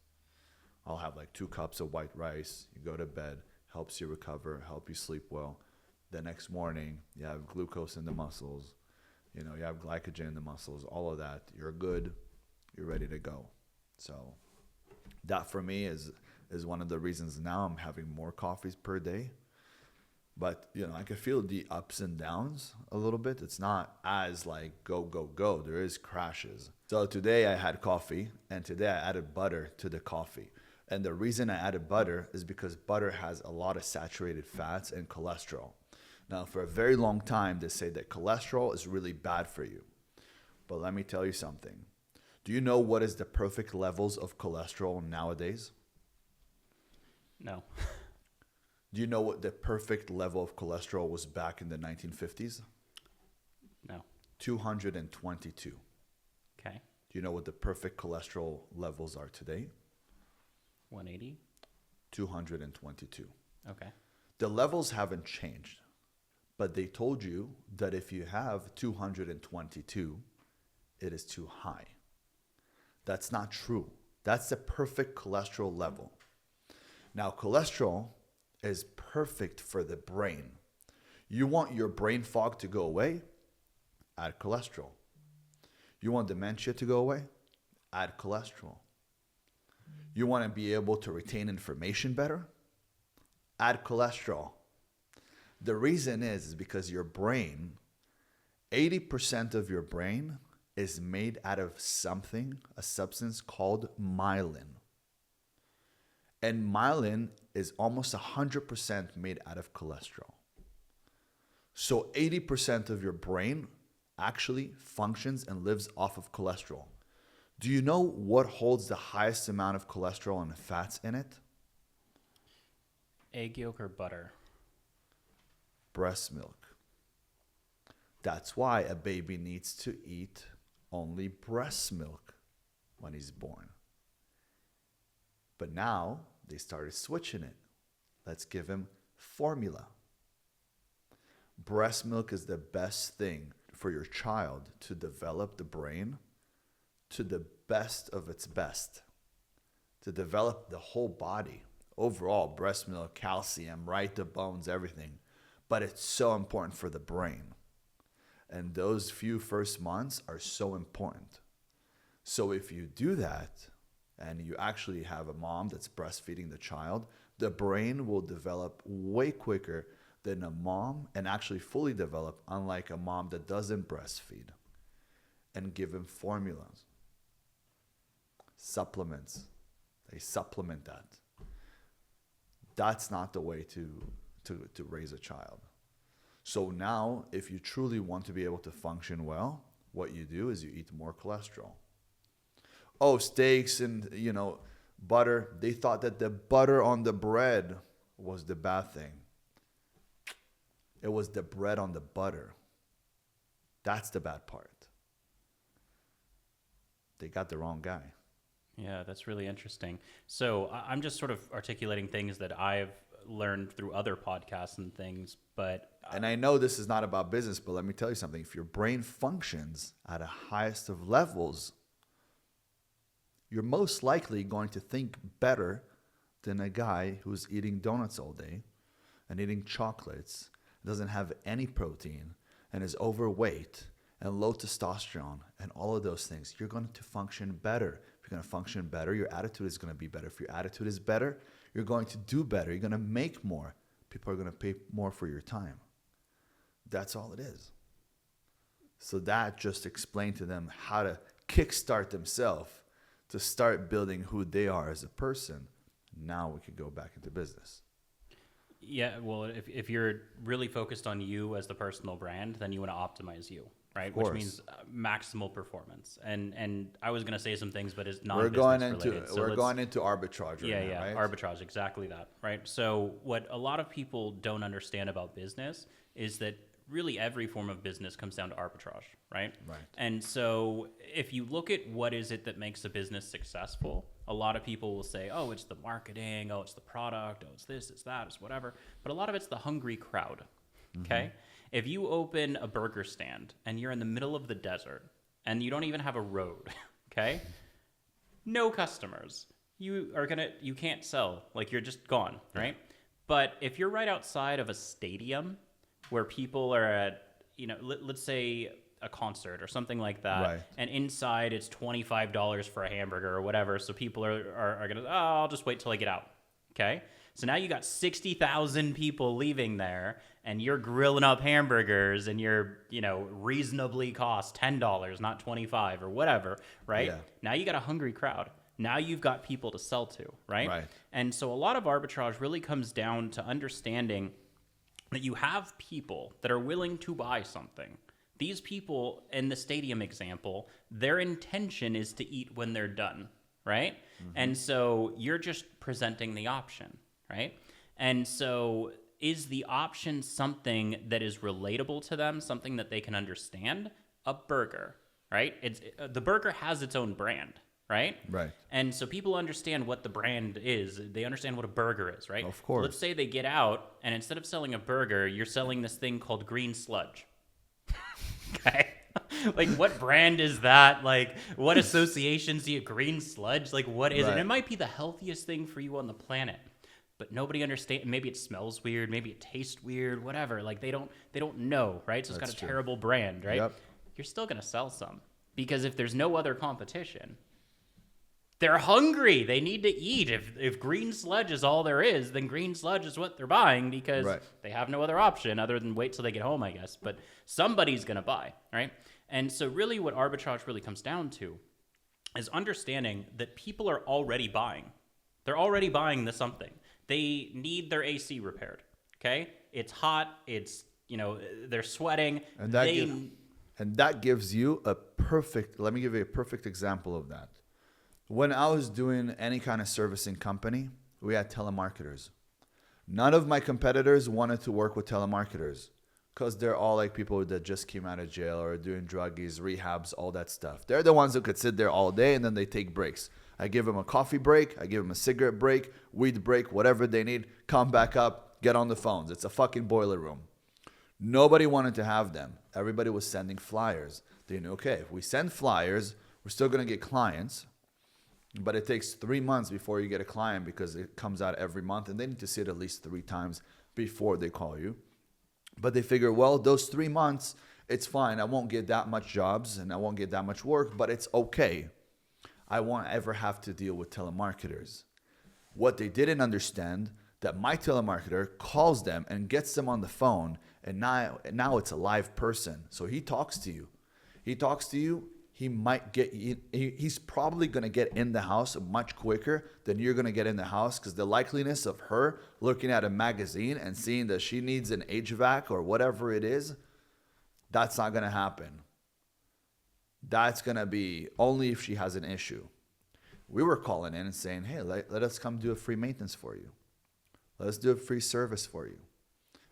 I'll have like 2 cups of white rice. You go to bed, helps you recover, help you sleep well. The next morning, you have glucose in the muscles. You know, you have glycogen in the muscles, all of that. You're good. You're ready to go. So that for me is one of the reasons now I'm having more coffees per day. But, you know, I can feel the ups and downs a little bit. It's not as like go, go, go. There is crashes. So today I had coffee, and today I added butter to the coffee. And the reason I added butter is because butter has a lot of saturated fats and cholesterol. Now, for a very long time, they say that cholesterol is really bad for you. But let me tell you something. Do you know what is the perfect levels of cholesterol nowadays?
No.
Do you know what the perfect level of cholesterol was back in the 1950s?
No.
222.
Okay.
Do you know what the perfect cholesterol levels are today?
180.
222.
Okay.
The levels haven't changed, but they told you that if you have 222, it is too high. That's not true. That's the perfect cholesterol level. Now, cholesterol is perfect for the brain. You want your brain fog to go away? Add cholesterol. You want dementia to go away? Add cholesterol. You want to be able to retain information better? Add cholesterol. The reason is because your brain, 80% of your brain is made out of something, a substance called myelin. And myelin is almost 100% made out of cholesterol. So 80% of your brain actually functions and lives off of cholesterol. Do you know what holds the highest amount of cholesterol and fats in it?
Egg yolk or butter?
Breast milk. That's why a baby needs to eat only breast milk when he's born. But now they started switching it. Let's give him formula. Breast milk is the best thing for your child to develop the brain to the best of its best, to develop the whole body. Overall, breast milk, calcium, right, the bones, everything. But it's so important for the brain. And those few first months are so important. So if you do that, and you actually have a mom that's breastfeeding the child, the brain will develop way quicker than a mom, and actually fully develop, unlike a mom that doesn't breastfeed. And give him formulas, supplements. They supplement that. That's not the way to raise a child. So now, if you truly want to be able to function well, what you do is you eat more cholesterol. Oh, steaks and, butter. They thought that the butter on the bread was the bad thing. It was the bread on the butter. That's the bad part. They got the wrong guy.
Yeah, that's really interesting. So I'm just sort of articulating things that I've learned through other podcasts and things, but...
And I know this is not about business, but let me tell you something. If your brain functions at the highest of levels, you're most likely going to think better than a guy who's eating donuts all day and eating chocolates, doesn't have any protein, and is overweight and low testosterone and all of those things. You're going to function better. If you're going to function better, your attitude is going to be better. If your attitude is better, you're going to do better. You're going to make more. People are going to pay more for your time. That's all it is. So that just explained to them how to kickstart themselves to start building who they are as a person. Now we can go back into business.
Yeah, well, if you're really focused on you as the personal brand, then you want to optimize you, right? Which means maximal performance. And I was going to say some things, but it's non-business related. So
we're going into arbitrage right now, right?
Arbitrage, exactly that, right? So what a lot of people don't understand about business is that really every form of business comes down to arbitrage, right?
Right.
And so if you look at what is it that makes a business successful, a lot of people will say, oh, it's the marketing, oh, it's the product, oh, it's this, it's that, it's whatever. But a lot of it's the hungry crowd, okay? If you open a burger stand and you're in the middle of the desert and you don't even have a road, okay? No customers. You can't sell, like you're just gone, right? But if you're right outside of a stadium where people are at, let's say a concert or something like that,
right,
and inside it's $25 for a hamburger or whatever, so people are gonna, I'll just wait till I get out, okay? So now you got 60,000 people leaving there, and you're grilling up hamburgers, and you're, reasonably cost $10, not $25 or whatever, right?
Yeah.
Now you got a hungry crowd. Now you've got people to sell to, right?
Right.
And so a lot of arbitrage really comes down to understanding that you have people that are willing to buy something. These people, in the stadium example, their intention is to eat when they're done, right? And so you're just presenting the option, right? And so is the option something that is relatable to them, something that they can understand? A burger, right? The burger has its own brand, right?
Right.
And so people understand what the brand is. They understand what a burger is, right?
Of course.
Let's say they get out, and instead of selling a burger, you're selling this thing called green sludge. Okay? Like, what brand is that? Like, what associations do you have? Green sludge? Like, what is it? And it might be the healthiest thing for you on the planet, but nobody understands. Maybe it smells weird. Maybe it tastes weird. Whatever. Like, they don't know, right? So it's got a terrible brand, right?
Yep.
You're still gonna sell some, because if there's no other competition, they're hungry. They need to eat. If green sludge is all there is, then green sludge is what they're buying, because they have no other option other than wait till they get home, I guess. But somebody's going to buy, right? And so really what arbitrage really comes down to is understanding that people are already buying. They're already buying the something. They need their AC repaired. Okay? It's hot. It's, they're sweating.
And that gives you a perfect, let me give you a perfect example of that. When I was doing any kind of servicing company, we had telemarketers. None of my competitors wanted to work with telemarketers because they're all like people that just came out of jail or doing druggies, rehabs, all that stuff. They're the ones who could sit there all day and then they take breaks. I give them a coffee break. I give them a cigarette break, weed break, whatever they need. Come back up, get on the phones. It's a fucking boiler room. Nobody wanted to have them. Everybody was sending flyers. They knew, okay, if we send flyers, we're still going to get clients. But it takes 3 months before you get a client because it comes out every month and they need to see it at least 3 times before they call you. But they figure, well, those 3 months, it's fine. I won't get that much jobs and I won't get that much work, but it's okay. I won't ever have to deal with telemarketers. What they didn't understand, that my telemarketer calls them and gets them on the phone, and now it's a live person. So he talks to you. He might get you, he's probably going to get in the house much quicker than you're going to get in the house, because the likeliness of her looking at a magazine and seeing that she needs an HVAC or whatever it is, that's not going to happen. That's going to be only if she has an issue. We were calling in and saying, hey, let us come do a free maintenance for you. Let's do a free service for you.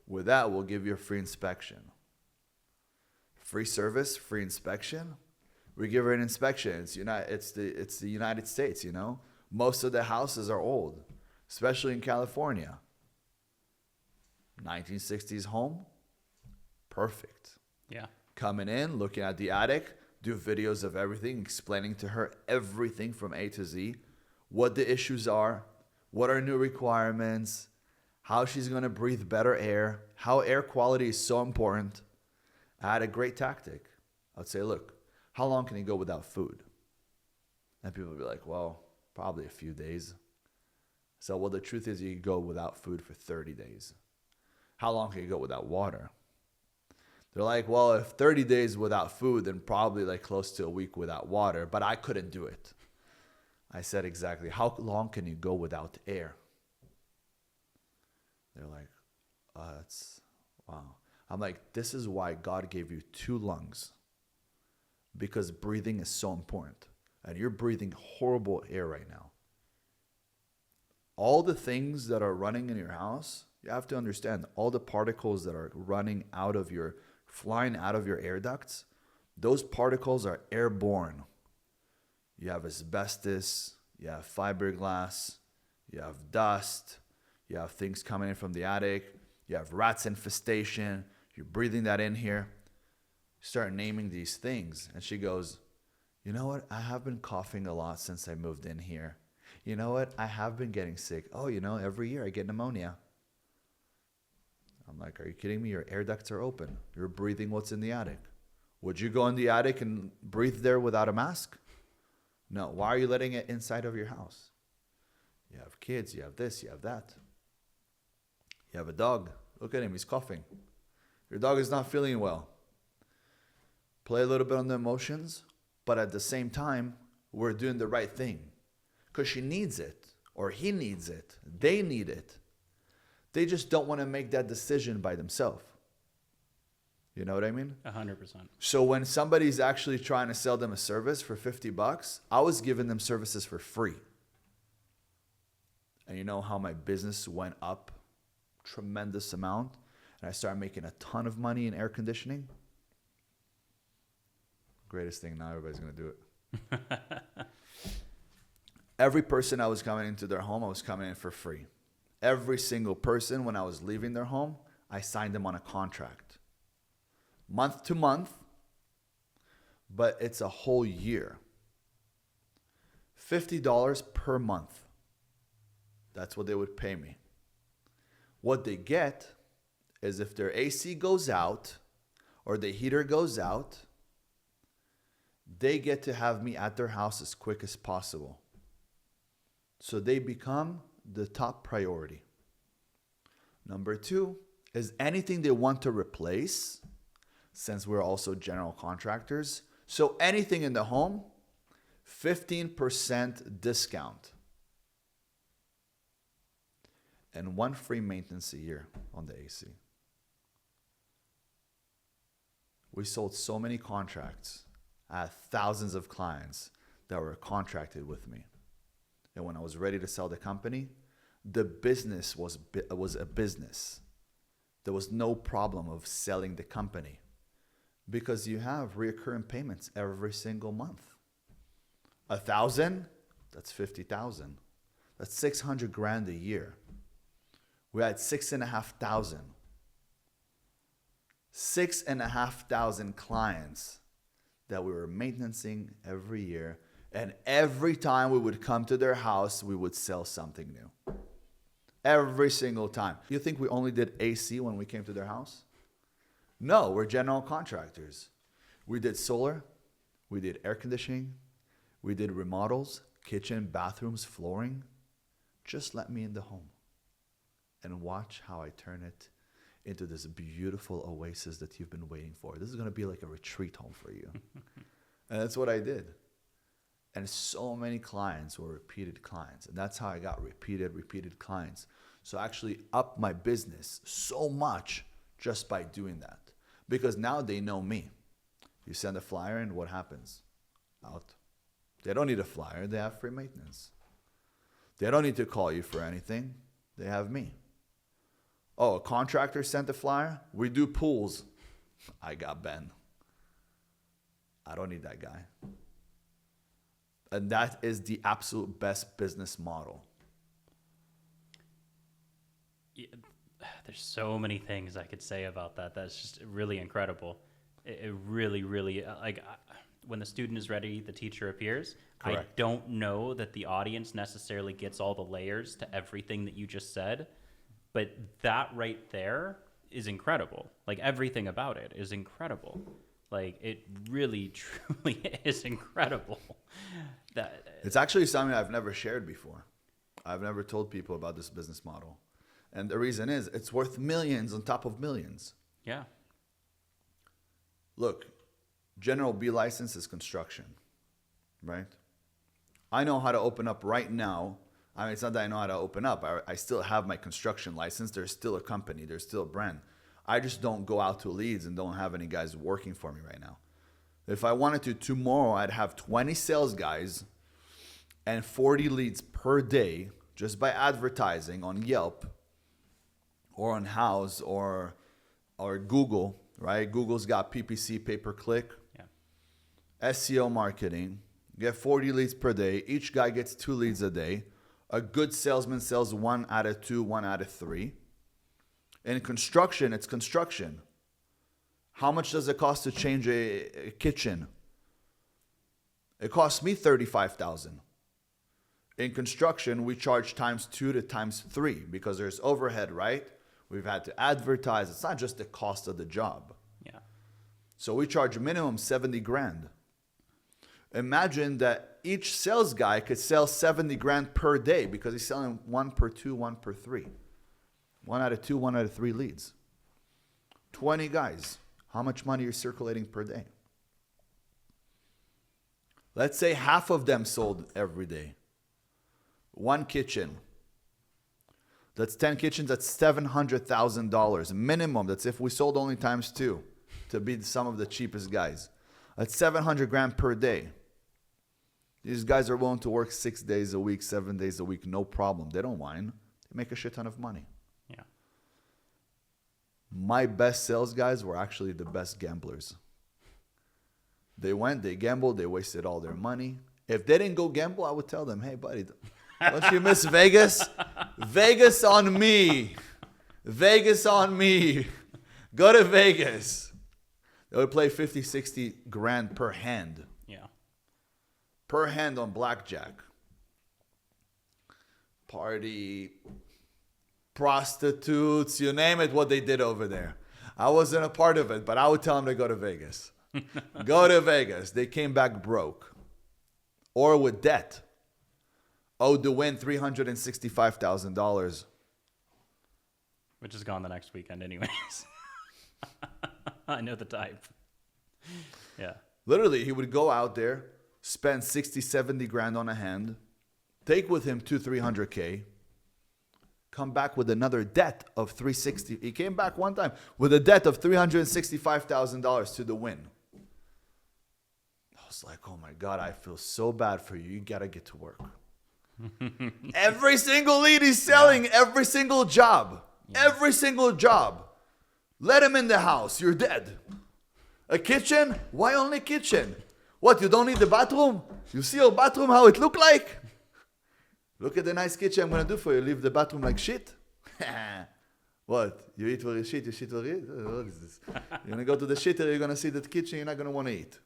With that, we'll give you a free inspection. Free service, free inspection. We give her an inspection. It's the United States, Most of the houses are old, especially in California. 1960s home, perfect.
Yeah.
Coming in, looking at the attic, do videos of everything, explaining to her everything from A to Z, what the issues are, what are new requirements, how she's going to breathe better air, how air quality is so important. I had a great tactic. I'd say, look, how long can you go without food? And people would be like, well, probably a few days. So, well, the truth is you can go without food for 30 days. How long can you go without water? They're like, well, if 30 days without food, then probably like close to a week without water. But I couldn't do it. I said, exactly. How long can you go without air? They're like, that's, wow. I'm like, this is why God gave you 2 lungs. Because breathing is so important. And you're breathing horrible air right now. All the things that are running in your house, you have to understand, all the particles that are flying out of your air ducts, those particles are airborne. You have asbestos, you have fiberglass, you have dust, you have things coming in from the attic, you have rats infestation, you're breathing that in here. Start naming these things. And she goes, you know what? I have been coughing a lot since I moved in here. You know what? I have been getting sick. Oh, every year I get pneumonia. I'm like, are you kidding me? Your air ducts are open. You're breathing what's in the attic. Would you go in the attic and breathe there without a mask? No. Why are you letting it inside of your house? You have kids. You have this. You have that. You have a dog. Look at him. He's coughing. Your dog is not feeling well. Play a little bit on the emotions, but at the same time, we're doing the right thing. Because she needs it, or he needs it. They need it. They just don't want to make that decision by themselves. You know what I mean?
100%.
So when somebody's actually trying to sell them a service for $50, I was giving them services for free. And you know how my business went up tremendous amount, and I started making a ton of money in air conditioning? Greatest thing, now everybody's going to do it. Every person I was coming into their home, I was coming in for free. Every single person, when I was leaving their home, I signed them on a contract. Month to month, but it's a whole year. $50 per month. That's what they would pay me. What they get is if their AC goes out or the heater goes out, they get to have me at their house as quick as possible. So they become the top priority. Number 2 is anything they want to replace, since we're also general contractors. So anything in the home, 15% discount. And 1 free maintenance a year on the AC. We sold so many contracts. I had thousands of clients that were contracted with me. And when I was ready to sell the company, the business was a business. There was no problem of selling the company because you have recurring payments every single month. 1,000, that's 50,000. That's 600 grand a year. We had 6,500. 6,500 clients that we were maintaining every year. And every time we would come to their house, we would sell something new. Every single time. You think we only did AC when we came to their house? No, we're general contractors. We did solar. We did air conditioning. We did remodels, kitchen, bathrooms, flooring. Just let me in the home and watch how I turn it into this beautiful oasis that you've been waiting for. This is going to be like a retreat home for you. And that's what I did. And so many clients were repeated clients. And that's how I got repeated clients. So I actually upped my business so much just by doing that. Because now they know me. You send a flyer and what happens? Out. They don't need a flyer. They have free maintenance. They don't need to call you for anything. They have me. Oh, a contractor sent a flyer? We do pools. I got Ben. I don't need that guy. And that is the absolute best business model.
Yeah, there's so many things I could say about that. That's just really incredible. It really, really, when the student is ready, the teacher appears. Correct. I don't know that the audience necessarily gets all the layers to everything that you just said, but that right there is incredible. Like, everything about it is incredible. Like, it really, truly is incredible.
It's actually something I've never shared before. I've never told people about this business model. And the reason is it's worth millions on top of millions.
Yeah.
Look, General B license is construction, right? I know how to open up right now. I mean, it's not that I know how to open up. I still have my construction license. There's still a company. There's still a brand. I just don't go out to leads and don't have any guys working for me right now. If I wanted to, tomorrow I'd have 20 sales guys and 40 leads per day just by advertising on Yelp or on House or Google, right? Google's got PPC, pay-per-click, SEO marketing. Get 40 leads per day. Each guy gets 2 leads a day. A good salesman sells 1 out of 2, 1 out of 3. In construction, it's construction. How much does it cost to change a kitchen? It costs me $35,000. In construction, we charge times 2 to times 3 because there's overhead, right? We've had to advertise. It's not just the cost of the job.
Yeah.
So we charge minimum 70 grand. Imagine that each sales guy could sell 70 grand per day because he's selling 1 per 2, 1 per 3. 1 out of 2, 1 out of 3 leads. 20 guys. How much money are you circulating per day? Let's say half of them sold every day. 1 kitchen. That's 10 kitchens. That's $700,000 minimum. That's if we sold only times 2 to be some of the cheapest guys. That's 700 grand per day. These guys are willing to work 6 days a week, 7 days a week, no problem. They don't whine. They make a shit ton of money.
Yeah.
My best sales guys were actually the best gamblers. They went, they gambled, they wasted all their money. If they didn't go gamble, I would tell them, hey, buddy, don't you miss Vegas? Vegas on me. Vegas on me. Go to Vegas. They would play 50, 60 grand per hand.
Yeah.
Per hand on blackjack. Party, prostitutes, you name it, what they did over there. I wasn't a part of it, but I would tell them to go to Vegas. Go to Vegas. They came back broke or with debt. Owed to win $365,000.
Which is gone the next weekend anyways. I know the type. Yeah.
Literally, he would go out there, spend 60, 70 grand on a hand, take with him 200-300K, come back with another debt of 360. He came back one time with a debt of $365,000 to the win. I was like, oh my God, I feel so bad for you. You got to get to work. Every single lead he's selling, every single job, every single job. Let him in the house. You're dead. A kitchen? Why only kitchen? What, you don't need the bathroom? You see your bathroom, how it look like? Look at the nice kitchen I'm going to do for you. Leave the bathroom like shit? What? You eat where you shit, you shit where you eat? What is this? You're going to go to the shitter, you're going to see the kitchen, you're not going to want to eat.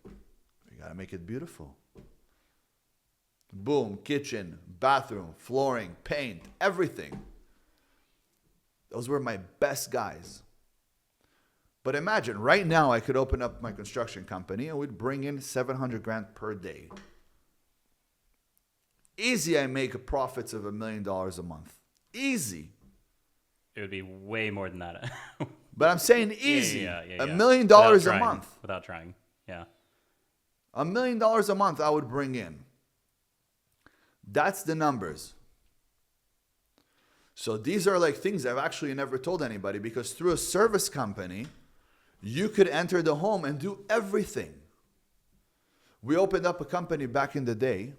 You got to make it beautiful. Boom, kitchen, bathroom, flooring, paint, everything. Those were my best guys. But imagine, right now I could open up my construction company and we'd bring in 700 grand per day. Easy, I make profits of $1 million a month. Easy.
It would be way more than that.
But I'm saying easy. $1 million
Without
a
trying.
month.
Without trying. Yeah.
$1 million a month I would bring in. That's the numbers. So these are like things I've actually never told anybody, because through a service company, you could enter the home and do everything. We opened up a company back in the day.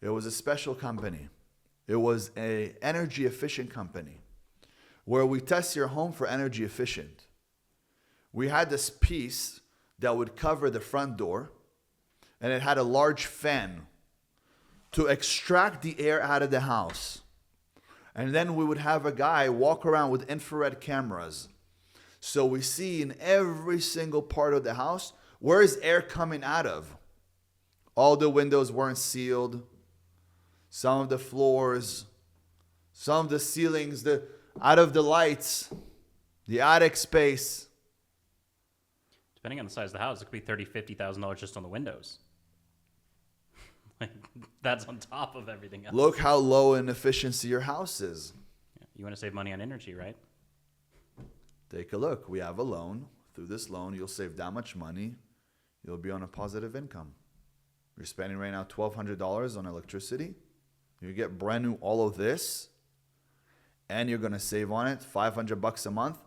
It was a special company. It was an energy efficient company where we test your home for energy efficient. We had this piece that would cover the front door, and it had a large fan to extract the air out of the house. And then we would have a guy walk around with infrared cameras. So we see in every single part of the house, where is air coming out of? All the windows weren't sealed. Some of the floors, some of the ceilings, out of the lights, the attic space.
Depending on the size of the house, it could be $30,000, $50,000 just on the windows. Like, that's on top of everything else.
Look how low in efficiency your house is.
Yeah. You want to save money on energy, right?
Take a look. We have a loan. Through this loan, you'll save that much money. You'll be on a positive income. You're spending right now $1,200 on electricity. You get brand new all of this, and you're going to save on it $500 a month,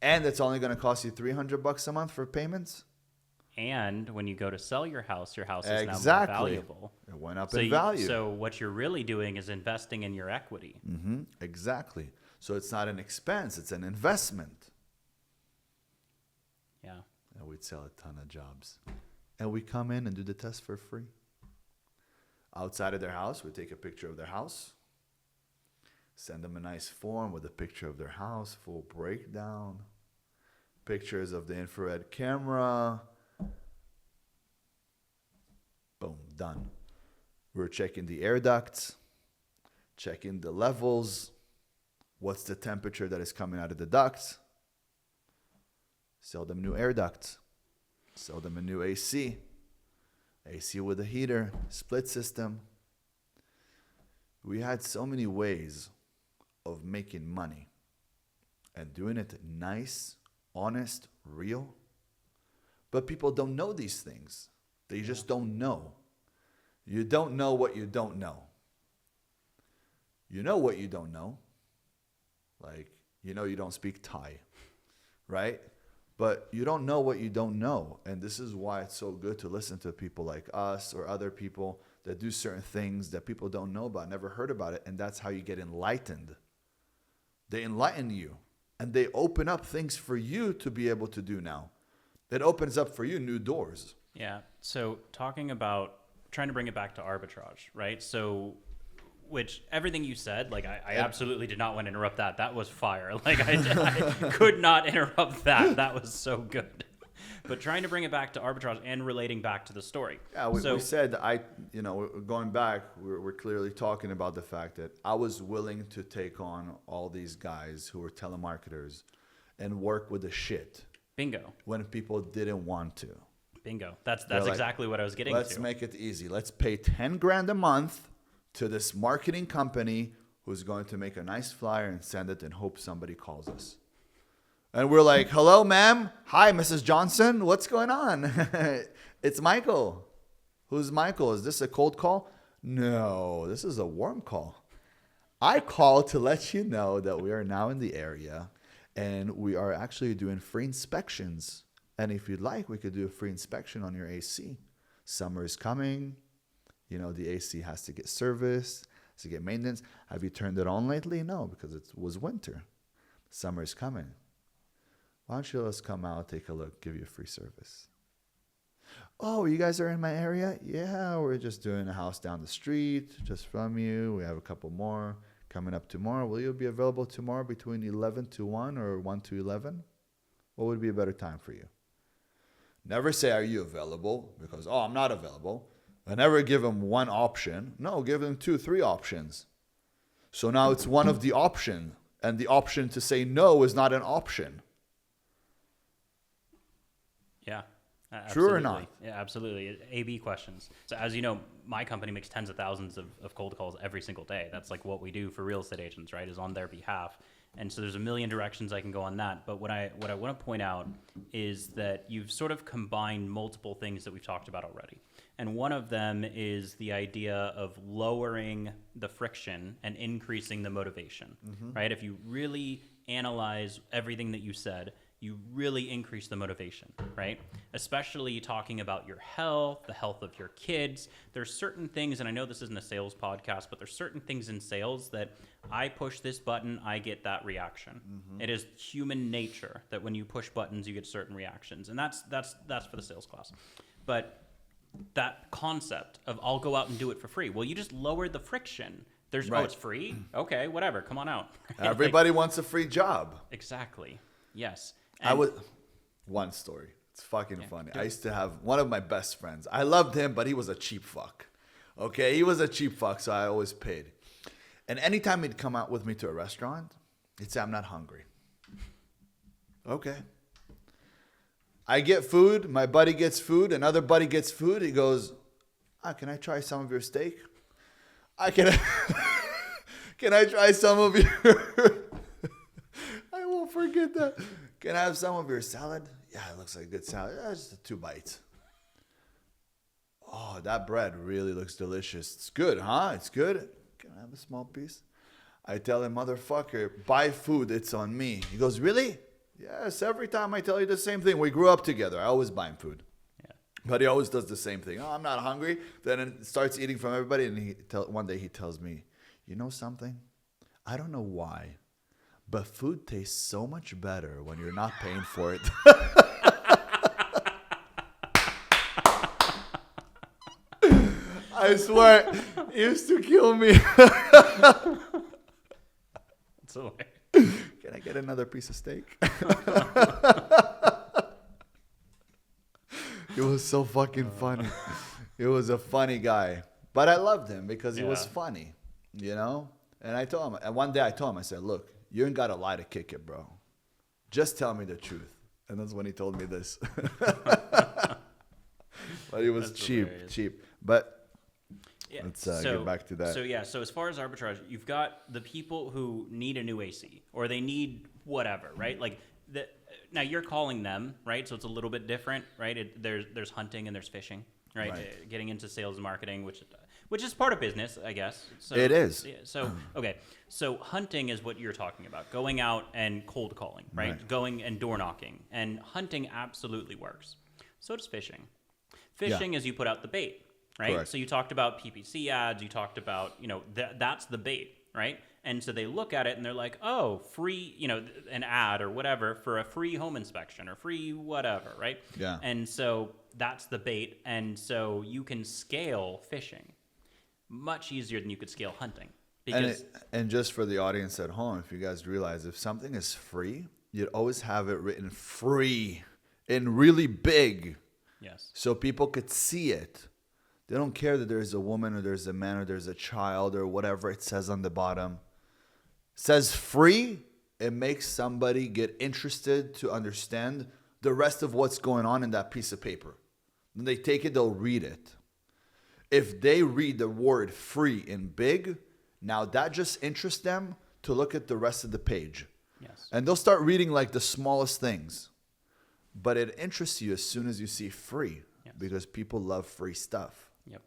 and it's only going to cost you $300 a month for payments.
And when you go to sell your house is now more valuable.
It went up in value.
So what you're really doing is investing in your equity.
Mm-hmm. Exactly. So it's not an expense, it's an investment.
Yeah.
And we'd sell a ton of jobs. And we come in and do the test for free. Outside of their house, we take a picture of their house, send them a nice form with a picture of their house, full breakdown, pictures of the infrared camera. Boom, done. We're checking the air ducts, checking the levels, what's the temperature that is coming out of the ducts. Sell them new air ducts, sell them a new AC with a heater, split system. We had so many ways of making money and doing it nice, honest, real. But people don't know these things. They just don't know. You don't know what you don't know. You know what you don't know. Like, you know you don't speak Thai, right? But you don't know what you don't know. And this is why it's so good to listen to people like us or other people that do certain things that people don't know about, never heard about it. And that's how you get enlightened. They enlighten you. And they open up things for you to be able to do now. It opens up for you new doors.
Yeah. So trying to bring it back to arbitrage, right? So, which everything you said, like I absolutely did not want to interrupt that. That was fire. Like I could not interrupt that. That was so good. But trying to bring it back to arbitrage and relating back to the story.
Yeah, we said, going back, we're clearly talking about the fact that I was willing to take on all these guys who were telemarketers and work with the shit.
Bingo.
When people didn't want to.
Bingo. That's
like,
exactly what I was getting to.
Let's make it easy. Let's pay 10 grand a month to this marketing company who's going to make a nice flyer and send it and hope somebody calls us. And we're like, hello, ma'am. Hi, Mrs. Johnson. What's going on? It's Michael. Who's Michael? Is this a cold call? No, this is a warm call. I call to let you know that we are now in the area and we are actually doing free inspections. And if you'd like, we could do a free inspection on your AC. Summer is coming. You know, the AC has to get serviced, has to get maintenance. Have you turned it on lately? No, because it was winter. Summer is coming. Why don't you let us come out, take a look, give you a free service? Oh, you guys are in my area? Yeah, we're just doing a house down the street, just from you. We have a couple more coming up tomorrow. Will you be available tomorrow between 11 to 1 or 1 to 11? What would be a better time for you? Never say, are you available? Because, oh, I'm not available. I never give them one option. No, give them 2, 3 options. So now it's one of the option, and the option to say no is not an option.
Yeah.
True or
Absolutely.
not?
Yeah, absolutely. A/B questions. So as you know, my company makes tens of thousands of cold calls every single day. That's like what we do for real estate agents, right? Is on their behalf. And so there's a million directions I can go on that. But what I want to point out is that you've sort of combined multiple things that we've talked about already. And one of them is the idea of lowering the friction and increasing the motivation, right? If you really analyze everything that you said, you really increase the motivation, right? Especially talking about your health, the health of your kids. There's certain things, and I know this isn't a sales podcast, but there's certain things in sales that I push this button, I get that reaction. It is human nature that when you push buttons, you get certain reactions. And that's for the sales class. But that concept of I'll go out and do it for free. Well, you just lowered the friction. There's,
Right.
oh, it's free? Okay, whatever, come on out.
Everybody wants a free job.
Exactly, yes.
I
And-
would. One story. It's fucking funny. I used to have one of my best friends. I loved him, but he was a cheap fuck. Okay, he was a cheap fuck, so I always paid. And anytime he'd come out with me to a restaurant, he'd say, "I'm not hungry." Okay. I get food. My buddy gets food. Another buddy gets food. He goes, "Can I try some of your steak? Can I try some of your?" I won't forget that. Can I have some of your salad? Yeah, it looks like a good salad. Yeah, just 2 bites. Oh, that bread really looks delicious. It's good, huh? It's good. Can I have a small piece? I tell him, motherfucker, buy food. It's on me. He goes, really? Yes, every time I tell you the same thing. We grew up together. I always buy him food.
Yeah.
But he always does the same thing. Oh, I'm not hungry. Then it starts eating from everybody. And one day he tells me, you know something? I don't know why, but food tastes so much better when you're not paying for it. I swear, it used to kill me.
So,
Can I get another piece of steak? It was so fucking funny. It was a funny guy. But I loved him because he was
Yeah.
funny, you know? And I told him, and one day I told him, I said, look, you ain't got to lie to kick it, bro. Just tell me the truth. And that's when he told me this. But he was
That's
cheap.
hilarious.
But
yeah.
let's get back to that.
So as far as arbitrage, you've got the people who need a new AC or they need whatever, right? Like now you're calling them, right? So it's a little bit different, right? There's hunting and there's fishing, right?
Right.
Getting into sales and marketing, which is part of business, I guess. So,
It is.
Yeah, so okay, so hunting is what you're talking about, going out and cold calling, right?
Right.
Going and door knocking, and hunting absolutely works. So does fishing. Fishing is you put out the bait, right?
Correct.
So you talked about PPC ads, you talked about, that's the bait, right? And so they look at it and they're like, oh, free, an ad or whatever for a free home inspection or free whatever, right?
Yeah.
And so that's the bait. And so you can scale fishing much easier than you could scale hunting. Because
And just for the audience at home, if you guys realize if something is free, you'd always have it written free in really big
yes.
so people could see it. They don't care that there's a woman or there's a man or there's a child or whatever it says on the bottom. It says free, it makes somebody get interested to understand the rest of what's going on in that piece of paper. When they take it, they'll read it. If they read the word free in big, now that just interests them to look at the rest of the page.
Yes.
And they'll start reading like the smallest things, but it interests you as soon as you see free,
Yes.
because people love free stuff.
Yep.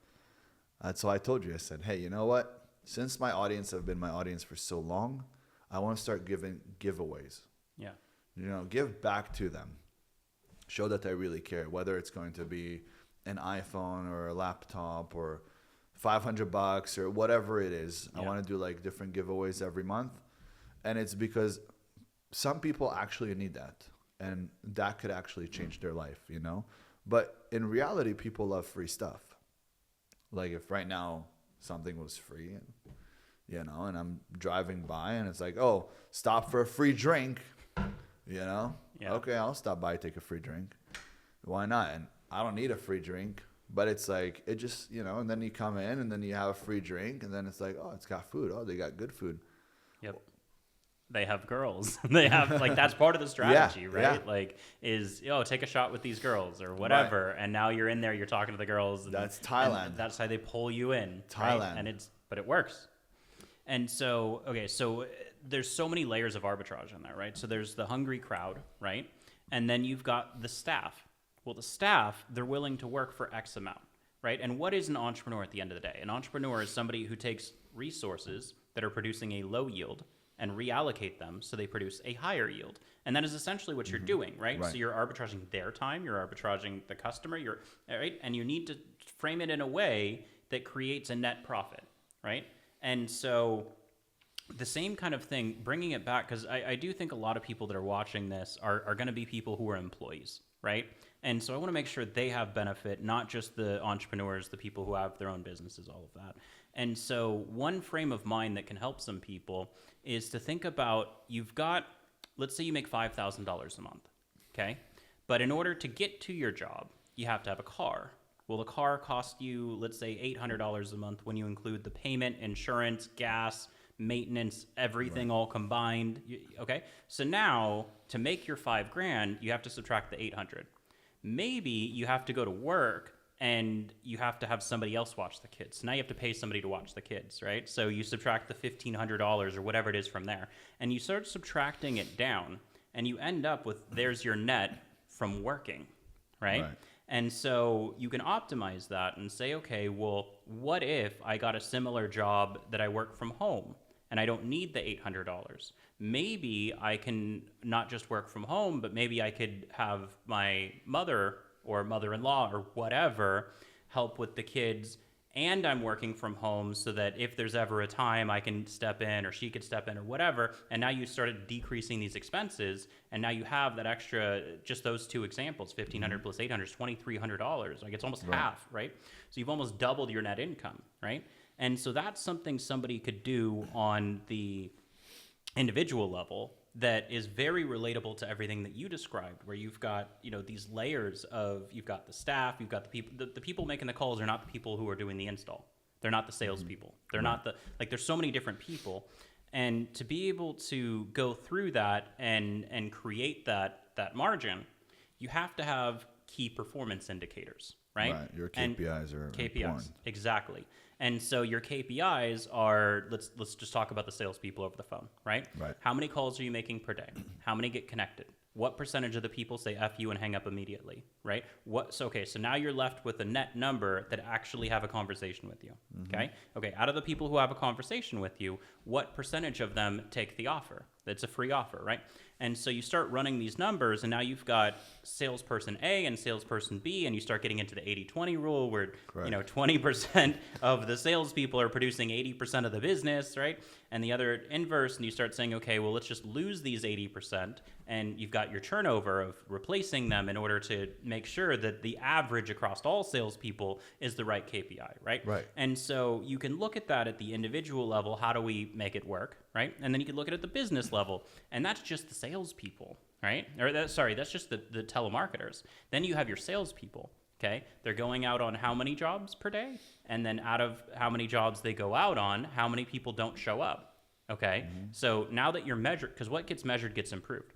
That's why I told you, I said, hey, you know what? Since my audience have been my audience for so long, I want to start giving giveaways.
Yeah.
You know, give back to them. Show that they really care, whether it's going to be an iPhone or a laptop or $500 or whatever it is.
Yeah.
I want to do like different giveaways every month. And it's because some people actually need that. And that could actually change their life, you know? But in reality, people love free stuff. Like if right now something was free, and, you know, and I'm driving by and it's like, oh, stop for a free drink, you know?
Yeah.
Okay, I'll stop by, take a free drink. Why not? And I don't need a free drink, but it's like, it just, you know, and then you come in and then you have a free drink and then it's like, oh, it's got food. Oh, they got good food.
Yep. They have girls. They have, like, that's part of the strategy, right?
yeah.
Like, is, oh, take a shot with these girls or whatever.
Right.
And now you're in there, you're talking to the girls. And,
That's Thailand.
and that's how they pull you in.
Thailand.
Right? And but it works. And so, okay, so there's so many layers of arbitrage in there, right? So there's the hungry crowd, right? And then you've got the staff. Well, the staff, they're willing to work for X amount, right? And what is an entrepreneur at the end of the day? An entrepreneur is somebody who takes resources that are producing a low yield and reallocate them so they produce a higher yield. And that is essentially what you're doing, right?
Right.
So you're arbitraging their time, you're arbitraging the customer, right? And you need to frame it in a way that creates a net profit, right? And so the same kind of thing, bringing it back, because I do think a lot of people that are watching this are going to be people who are employees, right? And so I want to make sure they have benefit, not just the entrepreneurs, the people who have their own businesses, all of that. And so one frame of mind that can help some people is to think about, you've got, let's say you make $5,000 a month, okay? But in order to get to your job, you have to have a car. Well, the car costs you, let's say, $800 a month when you include the payment, insurance, gas, maintenance, everything all combined. Okay, so now to make your $5,000, you have to subtract the 800. Maybe you have to go to work and you have to have somebody else watch the kids. So now you have to pay somebody to watch the kids, right? So you subtract the $1,500 or whatever it is from there, and you start subtracting it down, and you end up with, there's your net from working, right? And so you can optimize that and say, okay, well, what if I got a similar job that I work from home and I don't need the $800? Maybe I can not just work from home, but maybe I could have my mother or mother-in-law or whatever help with the kids, and I'm working from home so that if there's ever a time I can step in or she could step in or whatever. And now you started decreasing these expenses, and now you have that extra, just those two examples, $1,500 plus $800 is $2,300. Like, it's almost half, right? So you've almost doubled your net income, right? And so that's something somebody could do on the individual level that is very relatable to everything that you described, where you've got, you know, these layers of, you've got the staff, you've got the people, the people making the calls are not the people who are doing the install. They're not the salespeople. They're not the, like, there's so many different people. And to be able to go through that and create that margin, you have to have key performance indicators, right?
Right. Your
And
KPIs are
KPIs,
important.
exactly. And so your KPIs are, let's just talk about the salespeople over the phone, right?
Right.
How many calls are you making per day? How many get connected? What percentage of the people say F you and hang up immediately, right? So now you're left with a net number that actually have a conversation with you, okay? Okay, out of the people who have a conversation with you, what percentage of them take the offer? That's a free offer, right? And so you start running these numbers, and now you've got salesperson A and salesperson B, and you start getting into the 80-20 rule where,
Correct.
you know, 20% of the salespeople are producing 80% of the business, right? And the other inverse, and you start saying, okay, well, let's just lose these 80%, and you've got your turnover of replacing them in order to make sure that the average across all salespeople is the right KPI, right?
Right.
And so you can look at that at the individual level. How do we make it work, right? And then you can look at it at the business level, and that's just the salespeople, right? That's just the telemarketers. Then you have your salespeople. Okay, they're going out on how many jobs per day? And then out of how many jobs they go out on, how many people don't show up? Okay, so now that you're measured, because what gets measured gets improved.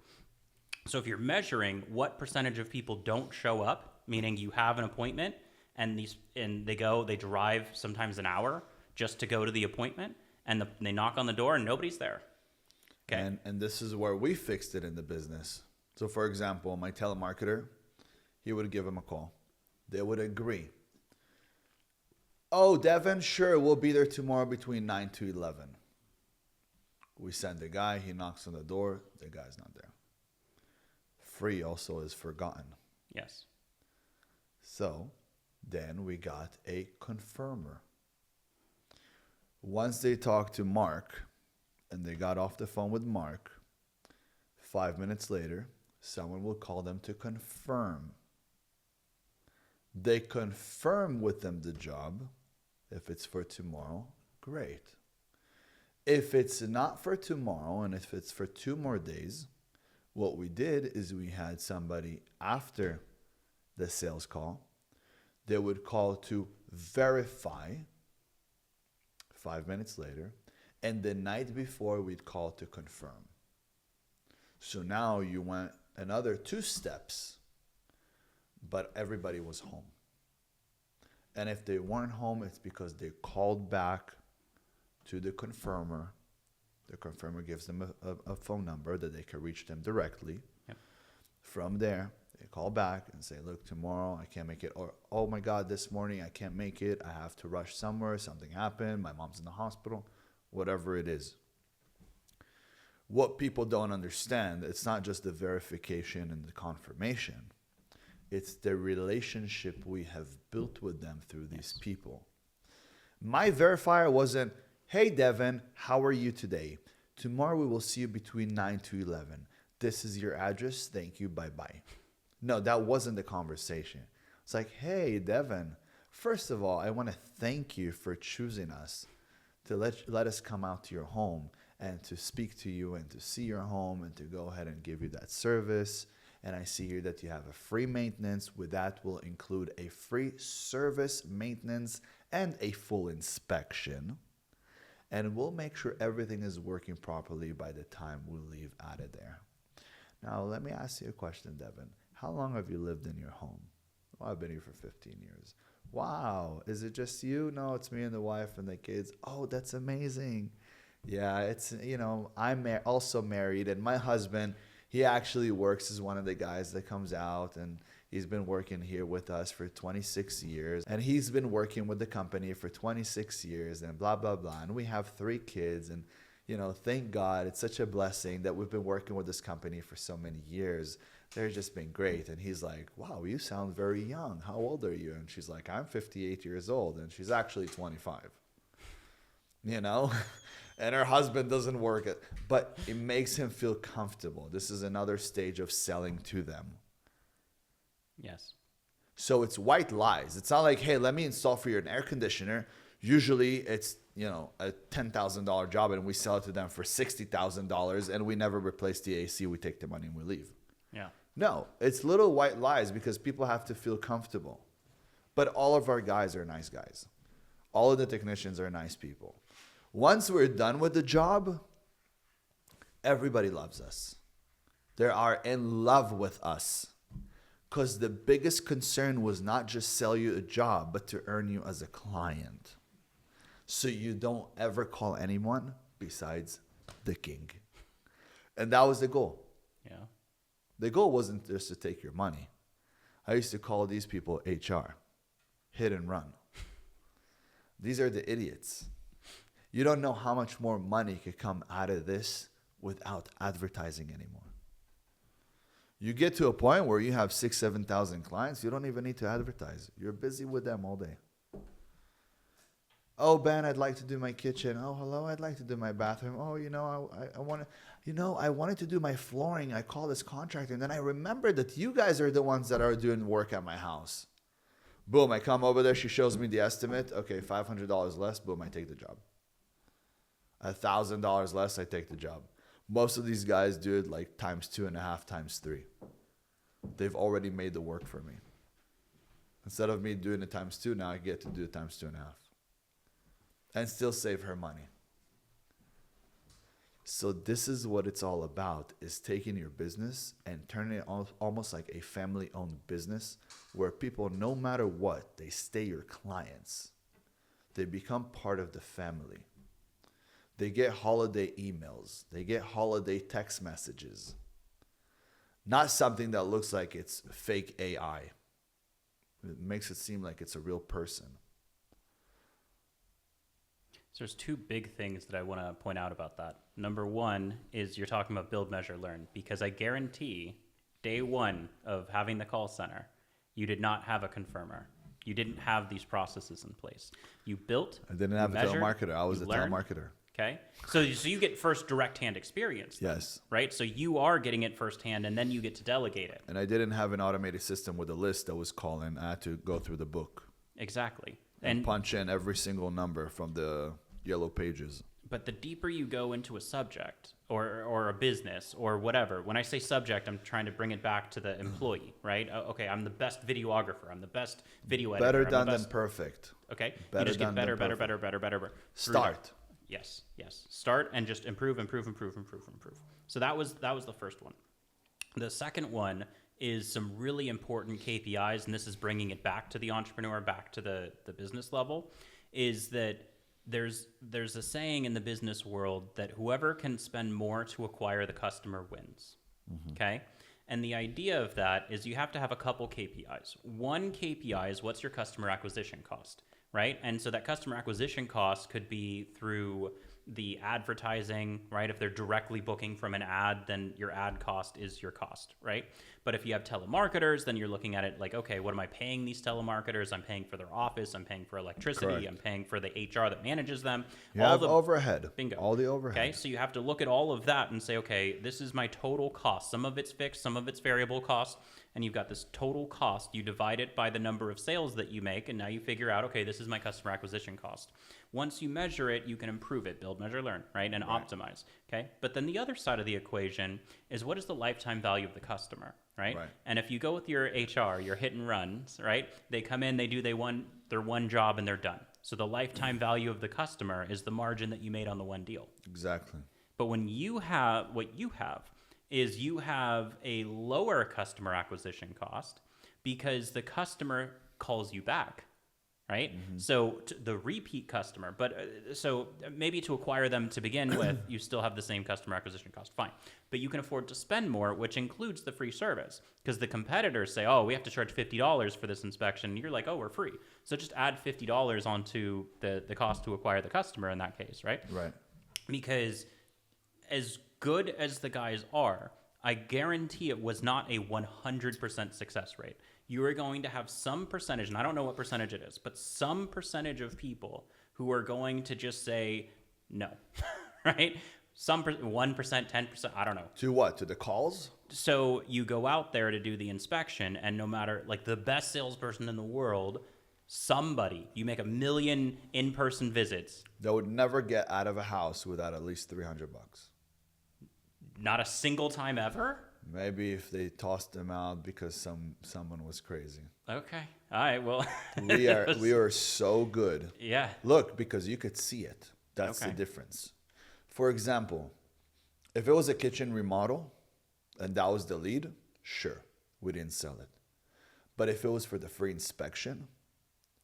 So if you're measuring what percentage of people don't show up, meaning you have an appointment and they drive sometimes an hour just to go to the appointment, and they knock on the door and nobody's there. Okay.
And this is where we fixed it in the business. So for example, my telemarketer, he would give him a call. They would agree. Oh, Devin, sure, we'll be there tomorrow between 9 to 11. We send the guy, he knocks on the door, the guy's not there. Free also is forgotten.
Yes.
So then we got a confirmer. Once they talked to Mark and they got off the phone with Mark, 5 minutes later, someone will call them to confirm. They confirm with them the job. If it's for tomorrow, great. If it's not for tomorrow and if it's for 2 more days, what we did is we had somebody after the sales call, they would call to verify 5 minutes later, and the night before we'd call to confirm. So now you went another 2 steps, but everybody was home. And if they weren't home, it's because they called back to the confirmer. The confirmer gives them a phone number that they can reach them directly.
Yep.
From there, they call back and say, look, tomorrow I can't make it. Or, oh my God, this morning I can't make it. I have to rush somewhere. Something happened. My mom's in the hospital. Whatever it is. What people don't understand, it's not just the verification and the confirmation. It's the relationship we have built with them through these people. My verifier wasn't, hey, Devin, how are you today? Tomorrow we will see you between 9 to 11. This is your address. Thank you. Bye-bye. No, that wasn't the conversation. It's like, hey, Devin, first of all, I want to thank you for choosing us to let us come out to your home and to speak to you and to see your home and to go ahead and give you that service. And I see here that you have a free maintenance. With that will include a free service maintenance and a full inspection. And we'll make sure everything is working properly by the time we leave out of there. Now, let me ask you a question, Devin. How long have you lived in your home? Well, I've been here for 15 years. Wow. Is it just you? No, it's me and the wife and the kids. Oh, that's amazing. Yeah, it's, I'm also married, and my husband, he actually works as one of the guys that comes out, and he's been working here with us for 26 years, and he's been working with the company for 26 years, and blah, blah, blah. And we have 3 kids, and, thank God, it's such a blessing that we've been working with this company for so many years. They've just been great. And he's like, wow, you sound very young. How old are you? And she's like, I'm 58 years old, and she's actually 25. And her husband doesn't work it, but it makes him feel comfortable. This is another stage of selling to them.
Yes.
So it's white lies. It's not like, hey, let me install for you an air conditioner. Usually it's, a $10,000 job, and we sell it to them for $60,000, and we never replace the AC. We take the money and we leave.
Yeah.
No, it's little white lies because people have to feel comfortable. But all of our guys are nice guys. All of the technicians are nice people. Once we're done with the job, everybody loves us. They are in love with us. Because the biggest concern was not just sell you a job, but to earn you as a client. So you don't ever call anyone besides the king. And that was the goal.
Yeah.
The goal wasn't just to take your money. I used to call these people HR, hit and run. These are the idiots. You don't know how much more money could come out of this without advertising anymore. You get to a point where you have 6,000, 7,000 clients, you don't even need to advertise. You're busy with them all day. Oh, Ben, I'd like to do my kitchen. Oh, hello, I'd like to do my bathroom. Oh, I wanted to do my flooring. I called this contractor, and then I remembered that you guys are the ones that are doing work at my house. Boom, I come over there. She shows me the estimate. Okay, $500 less. Boom, I take the job. $1,000 less, I take the job. Most of these guys do it like times 2.5, times 3. They've already made the work for me. Instead of me doing it times 2, now I get to do it times 2.5. And still save her money. So this is what it's all about, is taking your business and turning it almost like a family-owned business where people, no matter what, they stay your clients. They become part of the family. They get holiday emails. They get holiday text messages. Not something that looks like it's fake AI. It makes it seem like it's a real person.
So there's two big things that I want to point out about that. Number one is you're talking about build, measure, learn, because I guarantee day one of having the call center, you did not have a confirmer. You didn't have these processes in place. You built.
I didn't have a telemarketer. I was a telemarketer.
Okay. So you get first direct hand experience. Then,
Yes.
right. So you are getting it firsthand, and then you get to delegate it.
And I didn't have an automated system with a list that was calling. I had to go through the book
Exactly.
and punch in every single number from the yellow pages.
But the deeper you go into a subject or a business or whatever, when I say subject, I'm trying to bring it back to the employee, right? Okay, I'm the best videographer. I'm the best video editor.
Better
I'm
done
the
than
best.
perfect.
Okay,
Better
you just
done
get better,
than
better,
perfect.
better, better, better.
Start.
Yes. Start and just improve. So that was the first one. The second one is some really important KPIs, and this is bringing it back to the entrepreneur, back to the business level, is that there's a saying in the business world that whoever can spend more to acquire the customer wins. Okay? And the idea of that is you have to have a couple KPIs. One KPI is what's your customer acquisition cost, right? And so that customer acquisition cost could be through the advertising, right? If they're directly booking from an ad, then your ad cost is your cost, right? But if you have telemarketers, then you're looking at it like, okay, what am I paying these telemarketers? I'm paying for their office. I'm paying for electricity.
Correct.
I'm paying for the HR that manages them.
You have overhead.
Bingo.
All the overhead.
Okay, so you have to look at all of that and say, okay, this is my total cost. Some of it's fixed, some of it's variable cost, and you've got this total cost. You divide it by the number of sales that you make, and now you figure out, okay, this is my customer acquisition cost. Once you measure it, you can improve it, build, measure, learn, right, and optimize, okay? But then the other side of the equation is what is the lifetime value of the customer, right? And if you go with your HR, your hit and runs, right, they come in, they do their one job, and they're done. So the lifetime value of the customer is the margin that you made on the one deal.
Exactly.
But when you have, what you have is you have a lower customer acquisition cost because the customer calls you back, right? So the repeat customer, but so maybe to acquire them to begin with, you still have the same customer acquisition cost, fine. But you can afford to spend more, which includes the free service, because the competitors say, oh, we have to charge $50 for this inspection. And you're like, oh, we're free. So just add $50 onto the cost to acquire the customer in that case, right?
Right.
Because as good as the guys are, I guarantee it was not a 100% success rate. You are going to have some percentage, and I don't know what percentage it is, but some percentage of people who are going to just say no, right? 1%, 10%, I don't know.
To what? To the calls?
So you go out there to do the inspection, and no matter, like, the best salesperson in the world, somebody, you make 1 million in-person visits.
That would never get out of a house without at least $300.
Not a single time ever?
Maybe if they tossed them out because someone was crazy.
Okay. All right. Well,
We are so good.
Yeah.
Look, because you could see it. That's the difference. For example, if it was a kitchen remodel and that was the lead, sure, we didn't sell it. But if it was for the free inspection,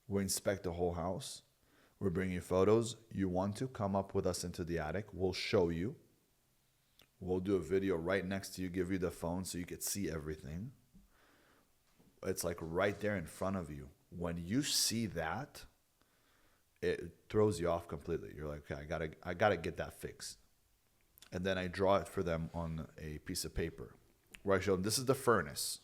we inspect the whole house, we're bringing you photos, you want to come up with us into the attic, we'll show you. We'll do a video right next to you, give you the phone so you could see everything. It's like right there in front of you. When you see that, it throws you off completely. You're like, okay, I gotta get that fixed. And then I draw it for them on a piece of paper where I show them this is the furnace.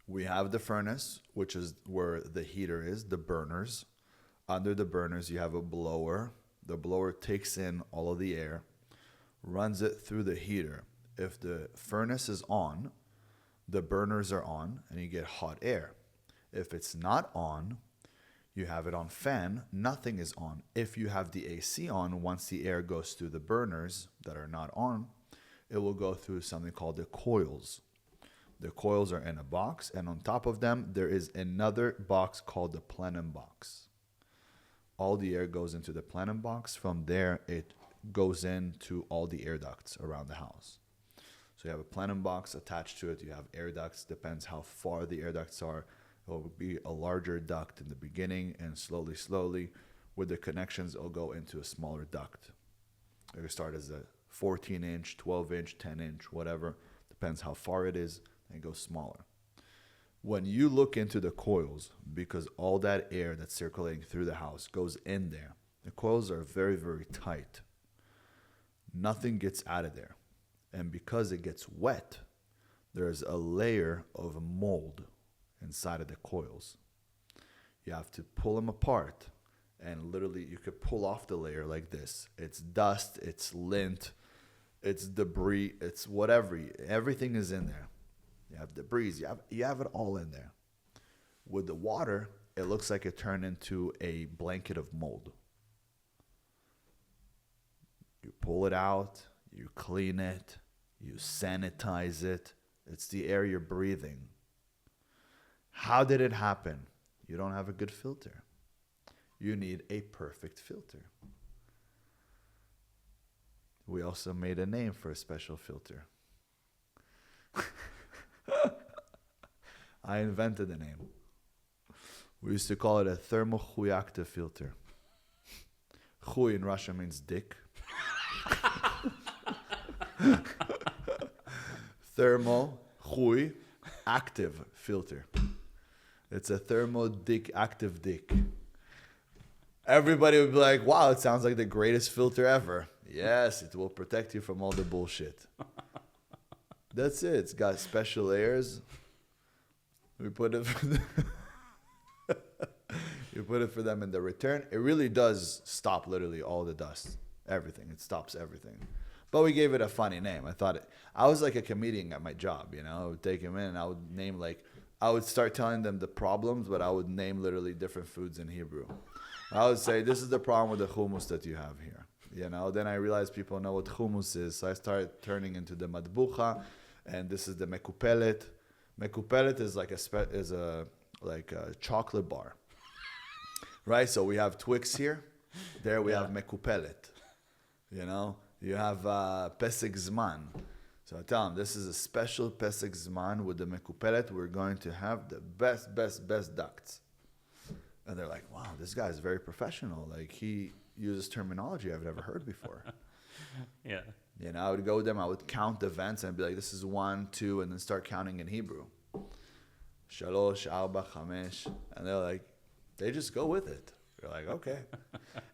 We have the furnace, which is where the heater is, the burners. Under the burners, you have a blower. The blower takes in all of the air, runs it through the heater. If the furnace is on, the burners are on, and you get hot air. If it's not on, you have it on fan, nothing is on. If you have the AC on, once the air goes through the burners that are not on, it will go through something called the coils. The coils are in a box, and on top of them, there is another box called the plenum box. All the air goes into the plenum box. From there, it goes into all the air ducts around the house. So you have a plenum box attached to it. You have air ducts. Depends how far the air ducts are. It will be a larger duct in the beginning, and slowly, with the connections, it'll go into a smaller duct. It will start as a 14-inch, 12-inch, 10-inch, whatever. Depends how far it is, and it goes smaller. When you look into the coils, because all that air that's circulating through the house goes in there, the coils are very, very tight. Nothing gets out of there. And because it gets wet, there's a layer of mold inside of the coils. You have to pull them apart, and literally you could pull off the layer like this. It's dust, it's lint, it's debris, it's whatever. Everything is in there. You have debris, you have it all in there. With the water, it looks like it turned into a blanket of mold. You pull it out, you clean it, you sanitize it. It's the air you're breathing. How did it happen? You don't have a good filter. You need a perfect filter. We also made a name for a special filter. I invented the name. We used to call it a thermochuactive filter. Chuy in Russian means dick. Thermo-chuy active filter. It's a thermo-dick active dick. Everybody would be like, wow, it sounds like the greatest filter ever. Yes, it will protect you from all the bullshit. That's it. It's got special layers. We put it for you put it for them in the return. It really does stop literally all the dust. Everything. It stops everything. But we gave it a funny name. I was like a comedian at my job, you know. I would take them in and I would name I would start telling them the problems, but I would name literally different foods in Hebrew. I would say, this is the problem with the hummus that you have here. You know, then I realized people know what hummus is. So I started turning into the matbucha, and this is the mekupelet. Mekupelet is like a chocolate bar. Right? So we have Twix here. There we have mekupelet. You know, you have Pesach Zman. So I tell them, this is a special Pesach Zman with the mekupelet. We're going to have the best ducts. And they're like, wow, this guy is very professional. Like, he uses terminology I've never heard before.
Yeah.
You know, I would go with them. I would count the vents and be like, this is 1, 2, and then start counting in Hebrew. Shalosh, Arba, Chamesh. And they're like, they just go with it. You're like, okay.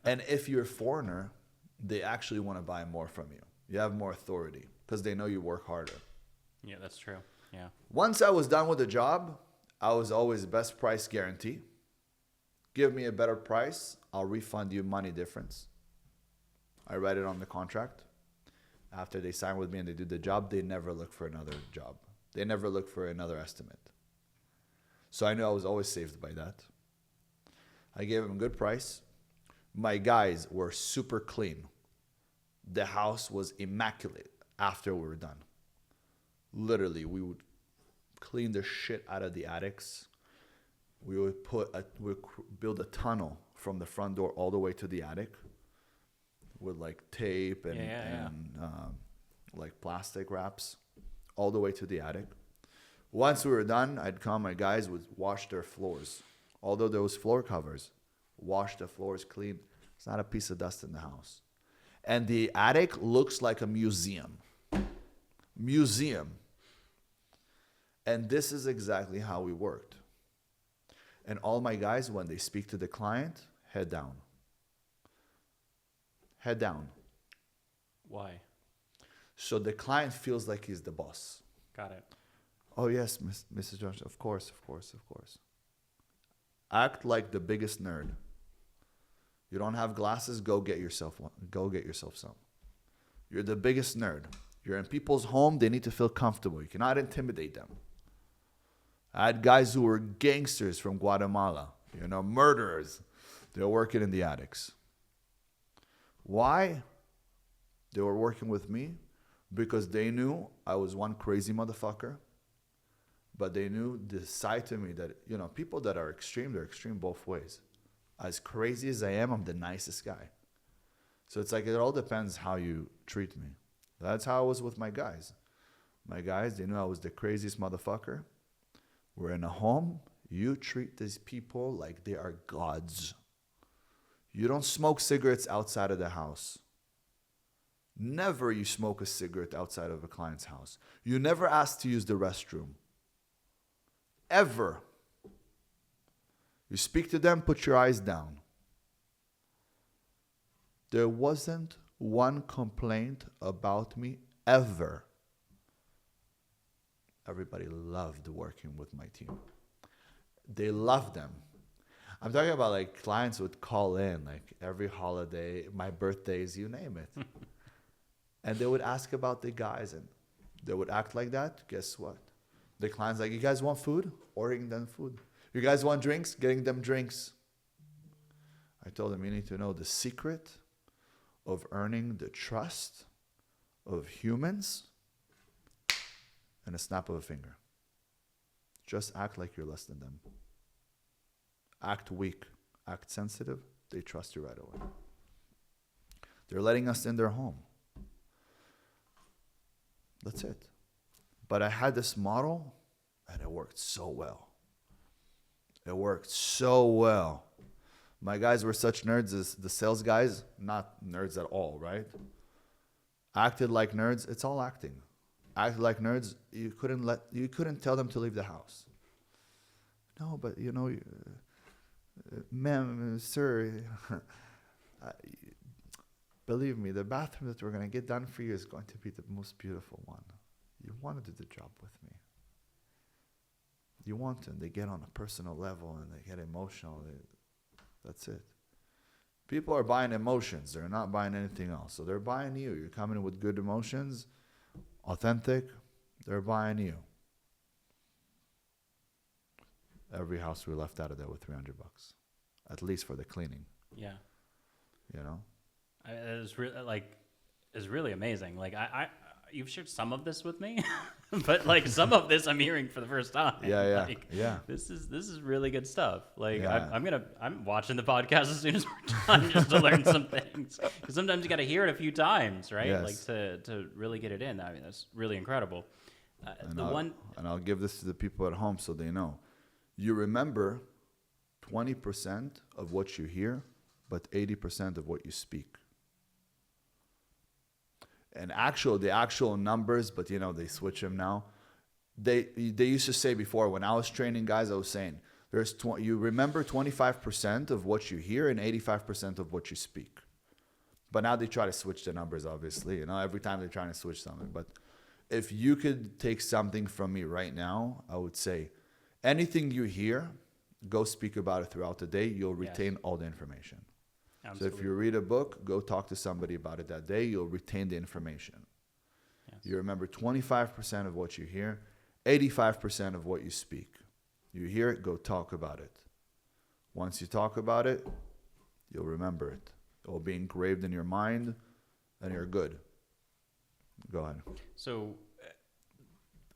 And if you're a foreigner, they actually want to buy more from you. You have more authority because they know you work harder.
Yeah, that's true. Yeah.
Once I was done with the job, I was always best price guarantee. Give me a better price, I'll refund you money difference. I write it on the contract. After they sign with me and they do the job, they never look for another job. They never look for another estimate. So I knew I was always saved by that. I gave them a good price. My guys were super clean. The house was immaculate after we were done. Literally, we would clean the shit out of the attics. We would build a tunnel from the front door all the way to the attic with like tape and like plastic wraps all the way to the attic. Once we were done, my guys would wash their floors. Although there was floor covers, wash the floors clean. It's not a piece of dust in the house. And the attic looks like a museum. And this is exactly how we worked. And all my guys, when they speak to the client, head down. Head down.
Why?
So the client feels like he's the boss.
Got it.
Oh, yes, Mrs. Jones, of course. Act like the biggest nerd. You don't have glasses, go get yourself one. Go get yourself some. You're the biggest nerd. You're in people's home, they need to feel comfortable. You cannot intimidate them. I had guys who were gangsters from Guatemala, murderers. They were working in the attics. Why? They were working with me because they knew I was one crazy motherfucker. But they knew this side to me that, people that are extreme, they're extreme both ways. As crazy as I am, I'm the nicest guy. So it's like it all depends how you treat me. That's how I was with my guys. My guys, they knew I was the craziest motherfucker. We're in a home. You treat these people like they are gods. You don't smoke cigarettes outside of the house. Never you smoke a cigarette outside of a client's house. You never ask to use the restroom. Ever. You speak to them, put your eyes down. There wasn't one complaint about me ever. Everybody loved working with my team. They loved them. I'm talking about like clients would call in like every holiday, my birthdays, you name it. And they would ask about the guys and they would act like that. Guess what? The client's like, you guys want food? Ordering them food. You guys want drinks? Getting them drinks. I told them, you need to know the secret of earning the trust of humans in a snap of a finger. Just act like you're less than them. Act weak. Act sensitive. They trust you right away. They're letting us in their home. That's it. But I had this model, and it worked so well. It worked so well. My guys were such nerds as the sales guys, not nerds at all, right? Acted like nerds. It's all acting. Acted like nerds. You couldn't tell them to leave the house. No, but you know, ma'am, sir, believe me, the bathroom that we're going to get done for you is going to be the most beautiful one. You want to do the job with me. You want to, and they get on a personal level and they get emotional. That's it. People are buying emotions. They're not buying anything else. So they're buying you. You're coming with good emotions, authentic. They're buying you. Every house we left out of there with $300, at least for the cleaning.
Yeah.
You know?
It's really amazing. Like you've shared some of this with me, but like some of this I'm hearing for the first time.
Yeah.
Like,
yeah.
This is really good stuff. Like
Yeah.
I'm watching the podcast as soon as we're done just to learn some things. Because sometimes you got to hear it a few times, right?
Yes.
Like to really get it in. I mean, that's really incredible.
And I'll give this to the people at home so they know. You remember 20% of what you hear, but 80% of what you speak. And the actual numbers, but you know, they switch them now. They used to say before, when I was training guys, I was saying, you remember 25% of what you hear and 85% of what you speak. But now they try to switch the numbers, obviously. You know, every time they're trying to switch something. But if you could take something from me right now, I would say, anything you hear, go speak about it throughout the day. You'll retain all the information. Absolutely. So if you read a book, go talk to somebody about it that day. You'll retain the information. Yes. You remember 25% of what you hear, 85% of what you speak. You hear it, go talk about it. Once you talk about it, you'll remember it. It will be engraved in your mind, and you're good. Go ahead.
So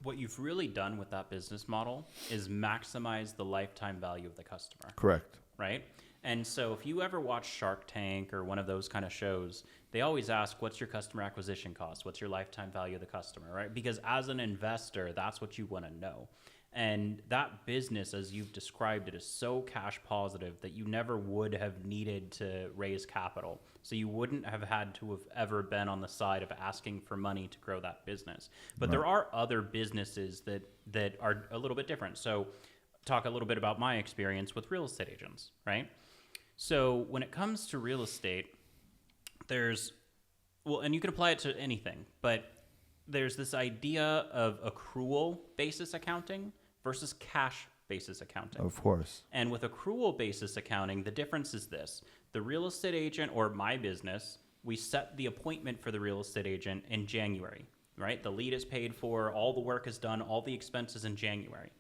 what you've really done with that business model is maximize the lifetime value of the customer.
Correct.
Right? And so if you ever watch Shark Tank or one of those kind of shows, they always ask, what's your customer acquisition cost? What's your lifetime value of the customer, right? Because as an investor, that's what you want to know. And that business, as you've described it, is so cash positive that you never would have needed to raise capital. So you wouldn't have had to have ever been on the side of asking for money to grow that business. But There are other businesses that are a little bit different. So talk a little bit about my experience with real estate agents, right? So when it comes to real estate, and you can apply it to anything, but there's this idea of accrual basis accounting versus cash basis accounting.
Of course.
And with accrual basis accounting, the difference is this. The real estate agent, or my business, we set the appointment for the real estate agent in January, right? The lead is paid for, all the work is done, all the expenses in January.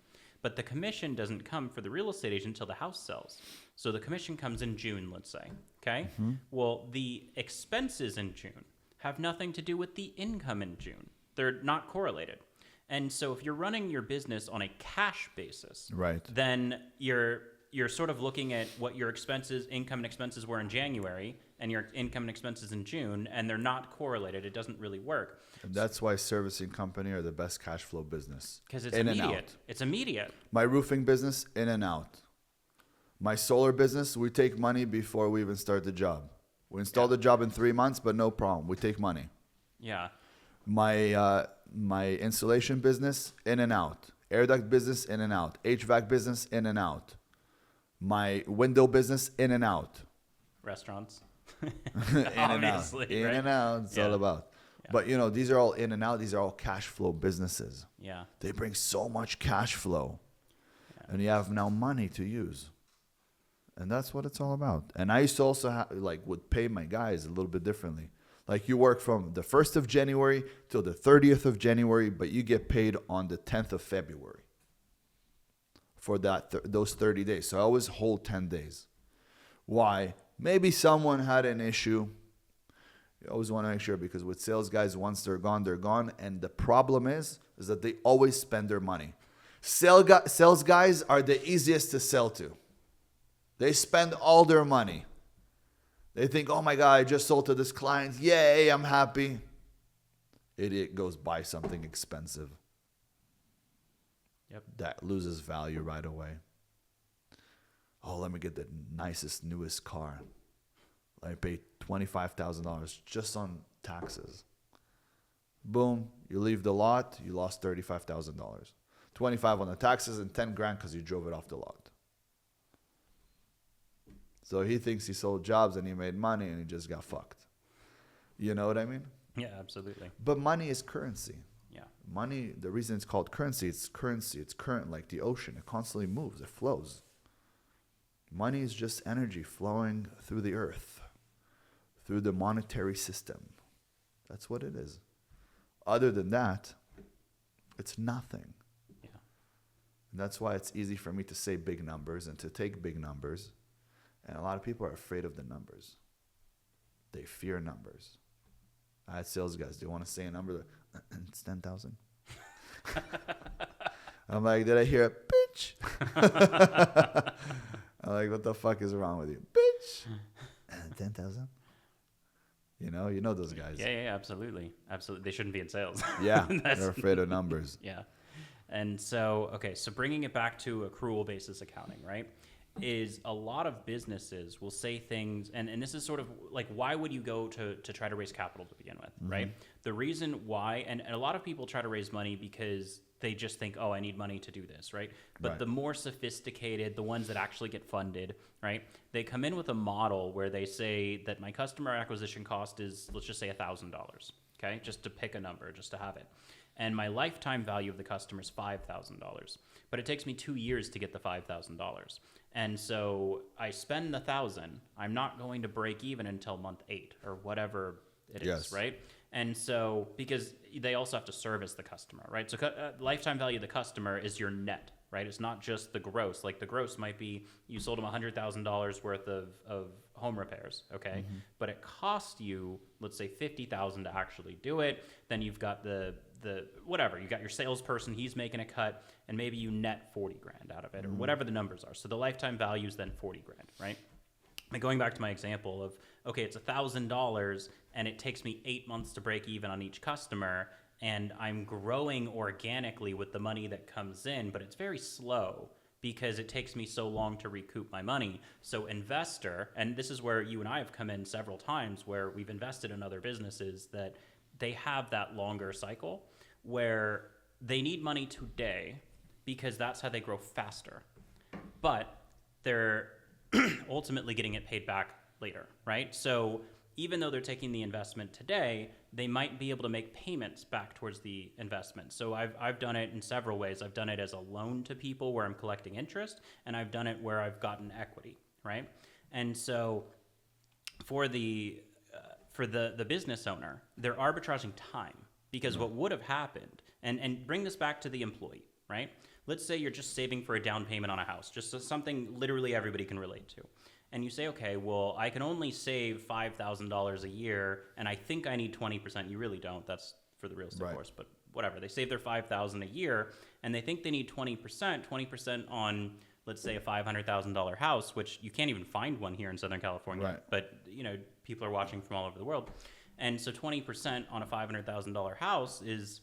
But the commission doesn't come for the real estate agent until the house sells. So the commission comes in June, let's say, okay? Mm-hmm. Well, the expenses in June have nothing to do with the income in June. They're not correlated. And so if you're running your business on a cash basis,
right,
then you're sort of looking at what your income and expenses were in January and your income and expenses in June, and they're not correlated. It doesn't really work.
And that's why servicing company are the best cash flow business.
Because it's immediate. It's immediate.
My roofing business, in and out. My solar business, we take money before we even start the job. We install the job in 3 months, but no problem. We take money.
Yeah.
My insulation business, in and out. Air duct business, in and out. HVAC business, in and out. My window business, in and out.
Restaurants.
In and out.
Obviously,
In
right?
and out. It's all about.
Yeah.
But, you know, these are all in and out. These are all cash flow businesses.
Yeah.
They bring so much cash flow. And you have now money to use. And that's what it's all about. And I used to also would pay my guys a little bit differently. Like you work from the 1st of January till the 30th of January, but you get paid on the 10th of February for those 30 days. So I always hold 10 days. Why? Maybe someone had an issue. You always want to make sure, because with sales guys, once they're gone, they're gone. And the problem is that they always spend their money. Sales guys are the easiest to sell to. They spend all their money. They think, oh my God, I just sold to this client. Yay, I'm happy. Idiot goes buy something expensive.
Yep.
That loses value right away. Oh, let me get the nicest, newest car. Let me pay $25,000 just on taxes. Boom, you leave the lot, you lost $35,000. 25 on the taxes and 10 grand because you drove it off the lot. So he thinks he sold jobs and he made money and he just got fucked. You know what I mean?
Yeah, absolutely.
But money is currency.
Yeah.
Money, the reason it's called currency, it's current like the ocean. It constantly moves, it flows. Money is just energy flowing through the earth, through the monetary system. That's what it is. Other than that, it's nothing.
Yeah.
And that's why it's easy for me to say big numbers and to take big numbers. And a lot of people are afraid of the numbers. They fear numbers. I had sales guys, they want to say a number, it's 10,000. I'm like, did I hear a bitch? I'm like, what the fuck is wrong with you? Bitch. 10,000? You know those guys.
Yeah, absolutely. Absolutely. They shouldn't be in sales.
Yeah, they're afraid of numbers.
Yeah. And so, okay, so bringing it back to accrual basis accounting, right? Is a lot of businesses will say things, and this is sort of like, why would you go to try to raise capital to begin with, right? The reason why, and a lot of people try to raise money because they just think, oh, I need money to do this, right? But the more sophisticated, the ones that actually get funded, right? They come in with a model where they say that my customer acquisition cost is, let's just say $1,000, okay? Just to pick a number, just to have it. And my lifetime value of the customer is $5,000. But it takes me 2 years to get the $5,000. And so I spend the $1,000. I'm not going to break even until month 8 or whatever it is, right? And so, because they also have to service the customer, right? So lifetime value of the customer is your net, right? It's not just the gross. Like the gross might be you sold them $100,000 worth of home repairs, okay? But it cost you, let's say $50,000 to actually do it. Then you've got the whatever, you got your salesperson, he's making a cut, and maybe you net 40 grand out of it, or whatever the numbers are. So the lifetime value is then 40 grand, right? And going back to my example of, okay, it's $1,000 and it takes me 8 months to break even on each customer, and I'm growing organically with the money that comes in, but it's very slow because it takes me so long to recoup my money. So investor, and this is where you and I have come in several times where we've invested in other businesses that they have that longer cycle where they need money today because that's how they grow faster. But they're ultimately getting it paid back later, right? So even though they're taking the investment today, they might be able to make payments back towards the investment. So I've done it in several ways. I've done it as a loan to people where I'm collecting interest, and I've done it where I've gotten equity, right? And so for the business owner, they're arbitraging time because what would have happened, and bring this back to the employee, right? Let's say you're just saving for a down payment on a house, just something literally everybody can relate to. And you say, okay, well, I can only save $5,000 a year, and I think I need 20%. You really don't. That's for the real estate course, but whatever. They save their $5,000 a year, and they think they need 20% on, let's say, a $500,000 house, which you can't even find one here in Southern California. But people are watching from all over the world, and so 20% on a $500,000 house is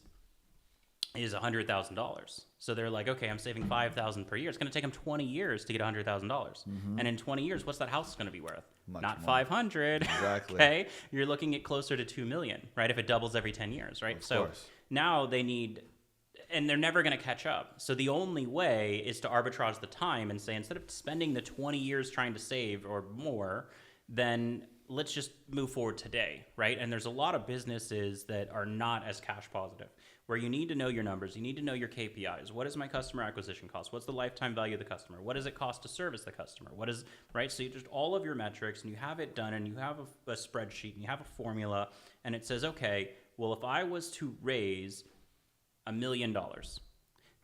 is $100,000. So they're like, okay, I'm saving $5,000 per year. It's going to take them 20 years to get $100,000. And in 20 years, what's that house going to be worth?
Much
Not
more.
500.
Exactly.
Okay. You're looking at closer to 2 million, right? If it doubles every 10 years, right?
Of course.
Now they need, and they're never going to catch up. So the only way is to arbitrage the time and say, instead of spending the 20 years trying to save or more, then let's just move forward today, right? And there's a lot of businesses that are not as cash positive, where you need to know your numbers, you need to know your KPIs. What is my customer acquisition cost? What's the lifetime value of the customer? What does it cost to service the customer? What is, right? So you just all of your metrics, and you have it done, and you have a spreadsheet, and you have a formula, and it says, okay, well, if I was to raise $1 million,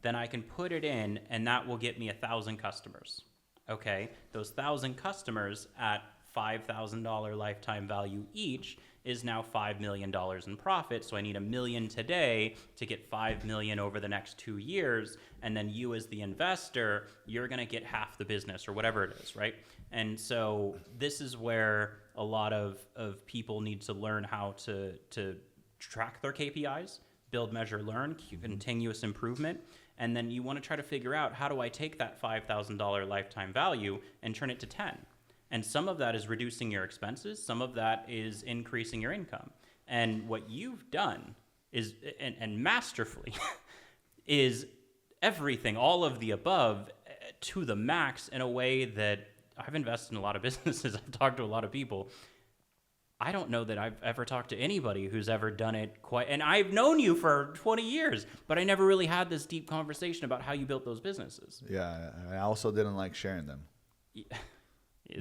then I can put it in, and that will get me 1,000 customers. Okay, those 1,000 customers at $5,000 lifetime value each is now $5 million in profit. So I need $1 million today to get $5 million over the next 2 years. And then you as the investor, you're going to get half the business or whatever it is, right? And so this is where a lot of people need to learn how to track their KPIs, build, measure, learn, continuous improvement. And then you want to try to figure out, how do I take that $5,000 lifetime value and turn it to 10? And some of that is reducing your expenses. Some of that is increasing your income. And what you've done is, and masterfully, is everything, all of the above, to the max, in a way that I've invested in a lot of businesses. I've talked to a lot of people. I don't know that I've ever talked to anybody who's ever done it quite. And I've known you for 20 years, but I never really had this deep conversation about how you built those businesses.
Yeah, I also didn't like sharing them.
Yeah.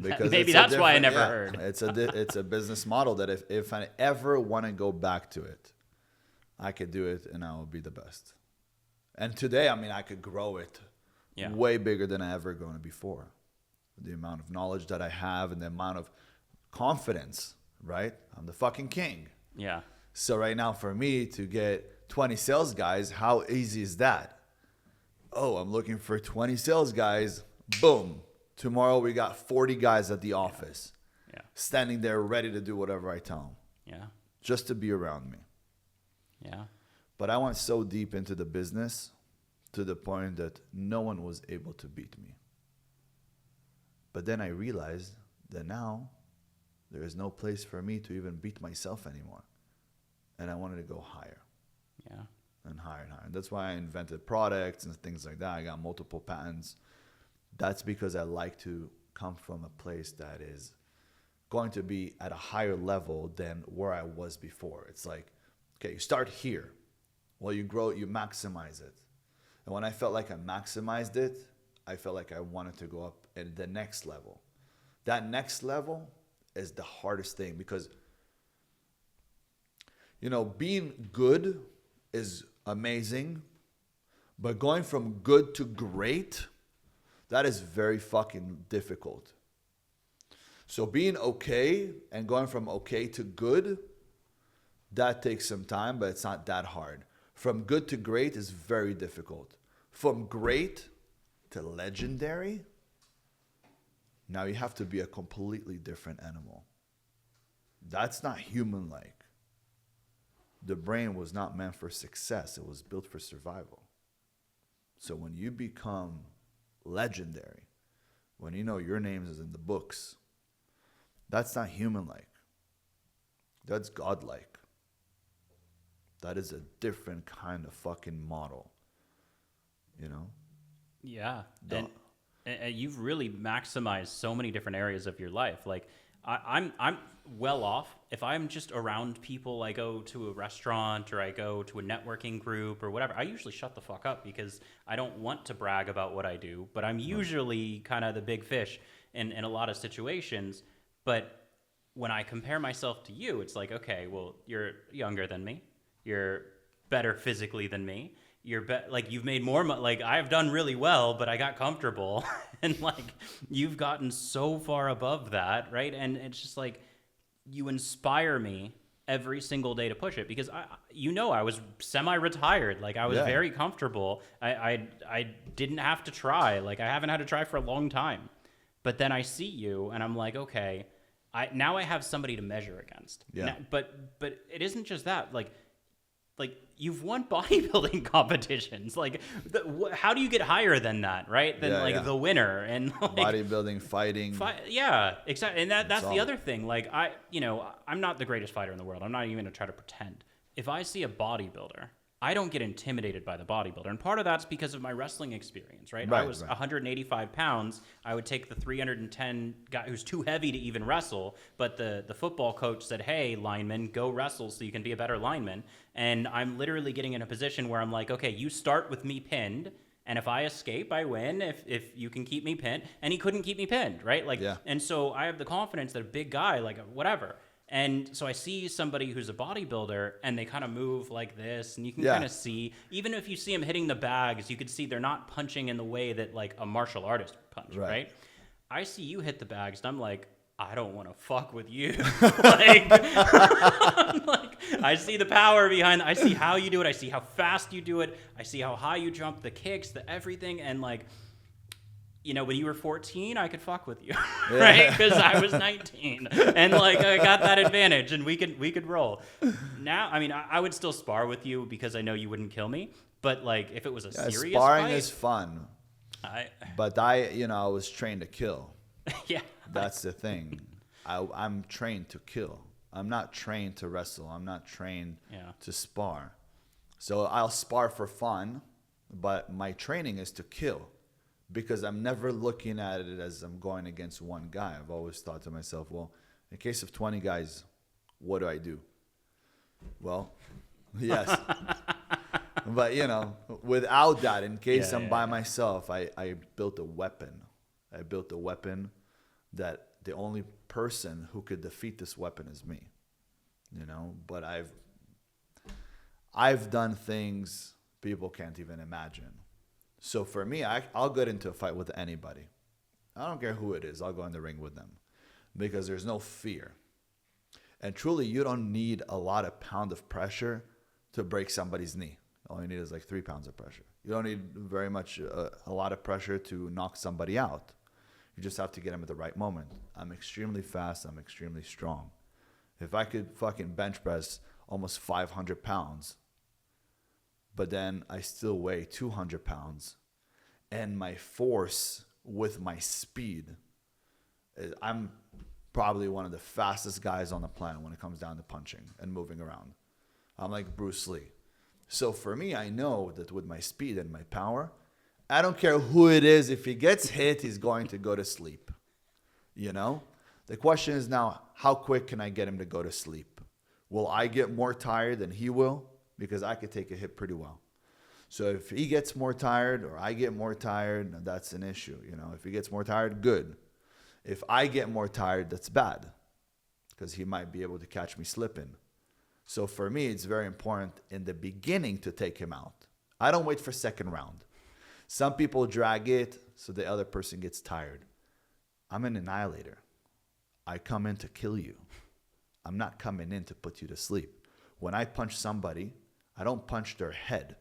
Because
Maybe that's why I never heard.
It's a business model that if I ever want to go back to it, I could do it and I will be the best. And today, I mean, I could grow it way bigger than I ever grown it before. The amount of knowledge that I have and the amount of confidence, right? I'm the fucking king.
Yeah.
So right now for me to get 20 sales guys, how easy is that? Oh, I'm looking for 20 sales guys. Boom. Tomorrow we got 40 guys at the office, standing there ready to do whatever I tell them.
Yeah.
Just to be around me.
Yeah.
But I went so deep into the business to the point that no one was able to beat me. But then I realized that now there is no place for me to even beat myself anymore. And I wanted to go higher.
Yeah.
And higher and higher. And that's why I invented products and things like that. I got multiple patents. That's because I like to come from a place that is going to be at a higher level than where I was before. It's like, okay, you start here. Well, you grow, you maximize it. And when I felt like I maximized it, I felt like I wanted to go up at the next level. That next level is the hardest thing because, you know, being good is amazing, but going from good to great, that is very fucking difficult. So being okay and going from okay to good, that takes some time, but it's not that hard. From good to great is very difficult. From great to legendary, now you have to be a completely different animal. That's not human-like. The brain was not meant for success. It was built for survival. So when you become legendary, when you know your name is in the books, that's not human-like. That's godlike. That is a different kind of fucking model, you know?
Yeah. And you've really maximized so many different areas of your life. Like I'm well off. If I'm just around people, I go to a restaurant or I go to a networking group or whatever, I usually shut the fuck up because I don't want to brag about what I do, but I'm usually kind of the big fish in a lot of situations. But when I compare myself to you, it's like, okay, well, you're younger than me. You're better physically than me. Like you've made more like I've done really well, but I got comfortable and like you've gotten so far above that, right? And it's just like you inspire me every single day to push it because I was semi-retired, like I was very comfortable. I didn't have to try, like I haven't had to try for a long time. But then I see you and I'm like, okay, now I have somebody to measure against.
Yeah.
But it isn't just that, like like you've won bodybuilding competitions. Like, how do you get higher than that, right? Than the winner and like,
bodybuilding, fighting.
Yeah, exactly. And that's the
all.
other thing. Like I'm not the greatest fighter in the world. I'm not even going to try to pretend. If I see a bodybuilder, I don't get intimidated by the bodybuilder. And part of that's because of my wrestling experience, right? I was 185 pounds. I would take the 310 guy who's too heavy to even wrestle. But the football coach said, hey, lineman, go wrestle so you can be a better lineman. And I'm literally getting in a position where I'm like, okay, you start with me pinned. And if I escape, I win. If you can keep me pinned. And he couldn't keep me pinned, right? Like, And so I have the confidence that a big guy, like whatever. And so I see somebody who's a bodybuilder and they kind of move like this, and you can kind of see, even if you see them hitting the bags, you could see they're not punching in the way that like a martial artist would punch, right? I see you hit the bags and I'm like, I don't want to fuck with you. like, I see the power behind, I see how you do it. I see how fast you do it. I see how high you jump, the kicks, the everything. And like, when you were 14, I could fuck with you, right? Because I was 19, and like I got that advantage, and we could roll. Now, I mean, I would still spar with you because I know you wouldn't kill me. But like, if it was a serious
sparring
fight,
is fun. But I was trained to kill.
Yeah,
that's the thing. I'm trained to kill. I'm not trained to wrestle. I'm not trained to spar. So I'll spar for fun, but my training is to kill. Because I'm never looking at it as I'm going against one guy. I've always thought to myself, well, in case of 20 guys, what do I do? Well, yes. But, without that, in case I'm by myself, I built a weapon. I built a weapon that the only person who could defeat this weapon is me. But I've done things people can't even imagine. So for me, I'll get into a fight with anybody. I don't care who it is. I'll go in the ring with them because there's no fear. And truly, you don't need a lot of pound of pressure to break somebody's knee. All you need is like 3 pounds of pressure. You don't need very much, a lot of pressure to knock somebody out. You just have to get them at the right moment. I'm extremely fast. I'm extremely strong. If I could fucking bench press almost 500 pounds, but then I still weigh 200 pounds, and my force with my speed, I'm probably one of the fastest guys on the planet when it comes down to punching and moving around. I'm like Bruce Lee. So for me, I know that with my speed and my power, I don't care who it is. If he gets hit, he's going to go to sleep. The question is now, how quick can I get him to go to sleep? Will I get more tired than he will? Because I could take a hit pretty well. So if he gets more tired or I get more tired, that's an issue. If he gets more tired, good. If I get more tired, that's bad because he might be able to catch me slipping. So for me, it's very important in the beginning to take him out. I don't wait for second round. Some people drag it so the other person gets tired. I'm an annihilator. I come in to kill you. I'm not coming in to put you to sleep. When I punch somebody, I don't punch their head.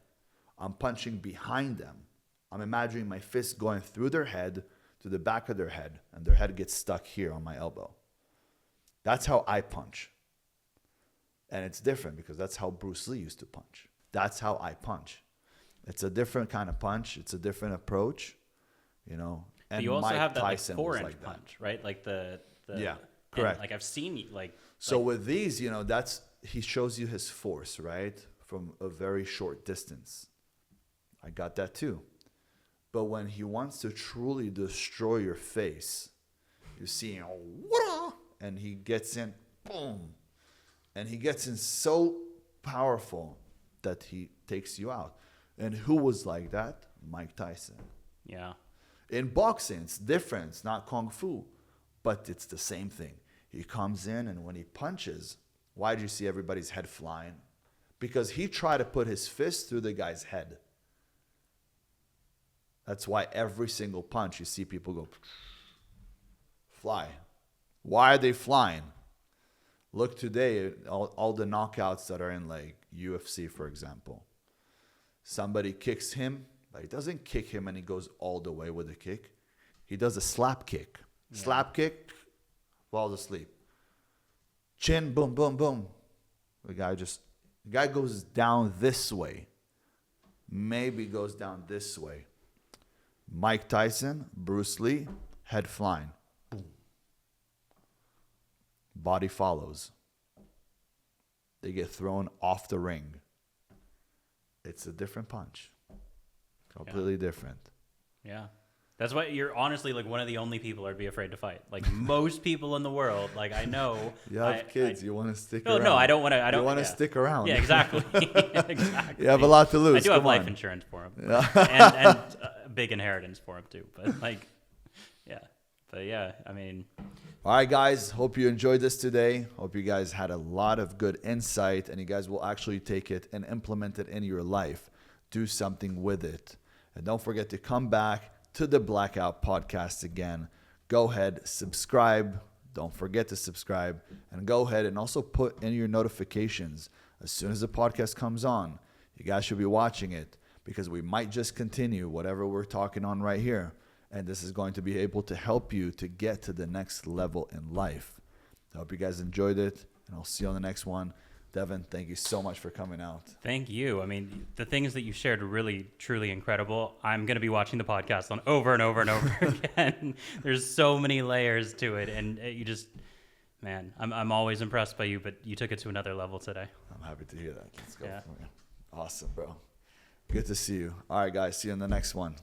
I'm punching behind them. I'm imagining my fist going through their head to the back of their head, and their head gets stuck here on my elbow. That's how I punch. And it's different because that's how Bruce Lee used to punch. That's how I punch. It's a different kind of punch. It's a different approach, And
but you also
Mike
have that
Tyson
4-inch
like
punch, right? Like the
correct.
Like I've seen you
So with these, he shows you his force, right? From a very short distance. I got that too. But when he wants to truly destroy your face, you see, and he gets in, boom. And he gets in so powerful that he takes you out. And who was like that? Mike Tyson.
Yeah.
In boxing, it's different. It's not kung fu, but it's the same thing. He comes in, and when he punches, why do you see everybody's head flying? Because he tried to put his fist through the guy's head. That's why every single punch you see people go fly. Why are they flying? Look today, all the knockouts that are in like UFC, for example. Somebody kicks him, but he doesn't kick him and he goes all the way with the kick. He does a slap kick. Yeah. Slap kick, falls asleep. Chin, boom, boom, boom. The guy just The guy goes down this way. Maybe goes down this way. Mike Tyson, Bruce Lee, head flying. Boom. Body follows. They get thrown off the ring. It's a different punch. Completely different.
Yeah. That's why you're honestly like one of the only people I'd be afraid to fight. Like most people in the world, like I know.
You have kids. You want to stick
no,
around.
No, I don't want to. I don't
You want to
yeah.
stick around.
Yeah, exactly. Exactly.
You have a lot to lose.
I do have
Come
life
on.
insurance for him, and big inheritance for him too. But like, yeah. But yeah, I mean.
All right, guys. Hope you enjoyed this today. Hope you guys had a lot of good insight, and you guys will actually take it and implement it in your life. Do something with it, and don't forget to come back to the Blackout Podcast again. Go ahead, subscribe. Don't forget to subscribe, and go ahead and also put in your notifications as soon as the podcast comes on. You guys should be watching it because we might just continue whatever we're talking on right here, and this is going to be able to help you to get to the next level in life. I hope you guys enjoyed it, and I'll see you on the next one. Devin, thank you so much for coming out.
Thank you. I mean, the things that you shared are really, truly incredible. I'm going to be watching the podcast on over and over and over again. There's so many layers to it, and you just, man, I'm always impressed by you, but you took it to another level today.
I'm happy to hear that. Let's go.
Yeah.
Awesome, bro. Good to see you. All right, guys. See you in the next one.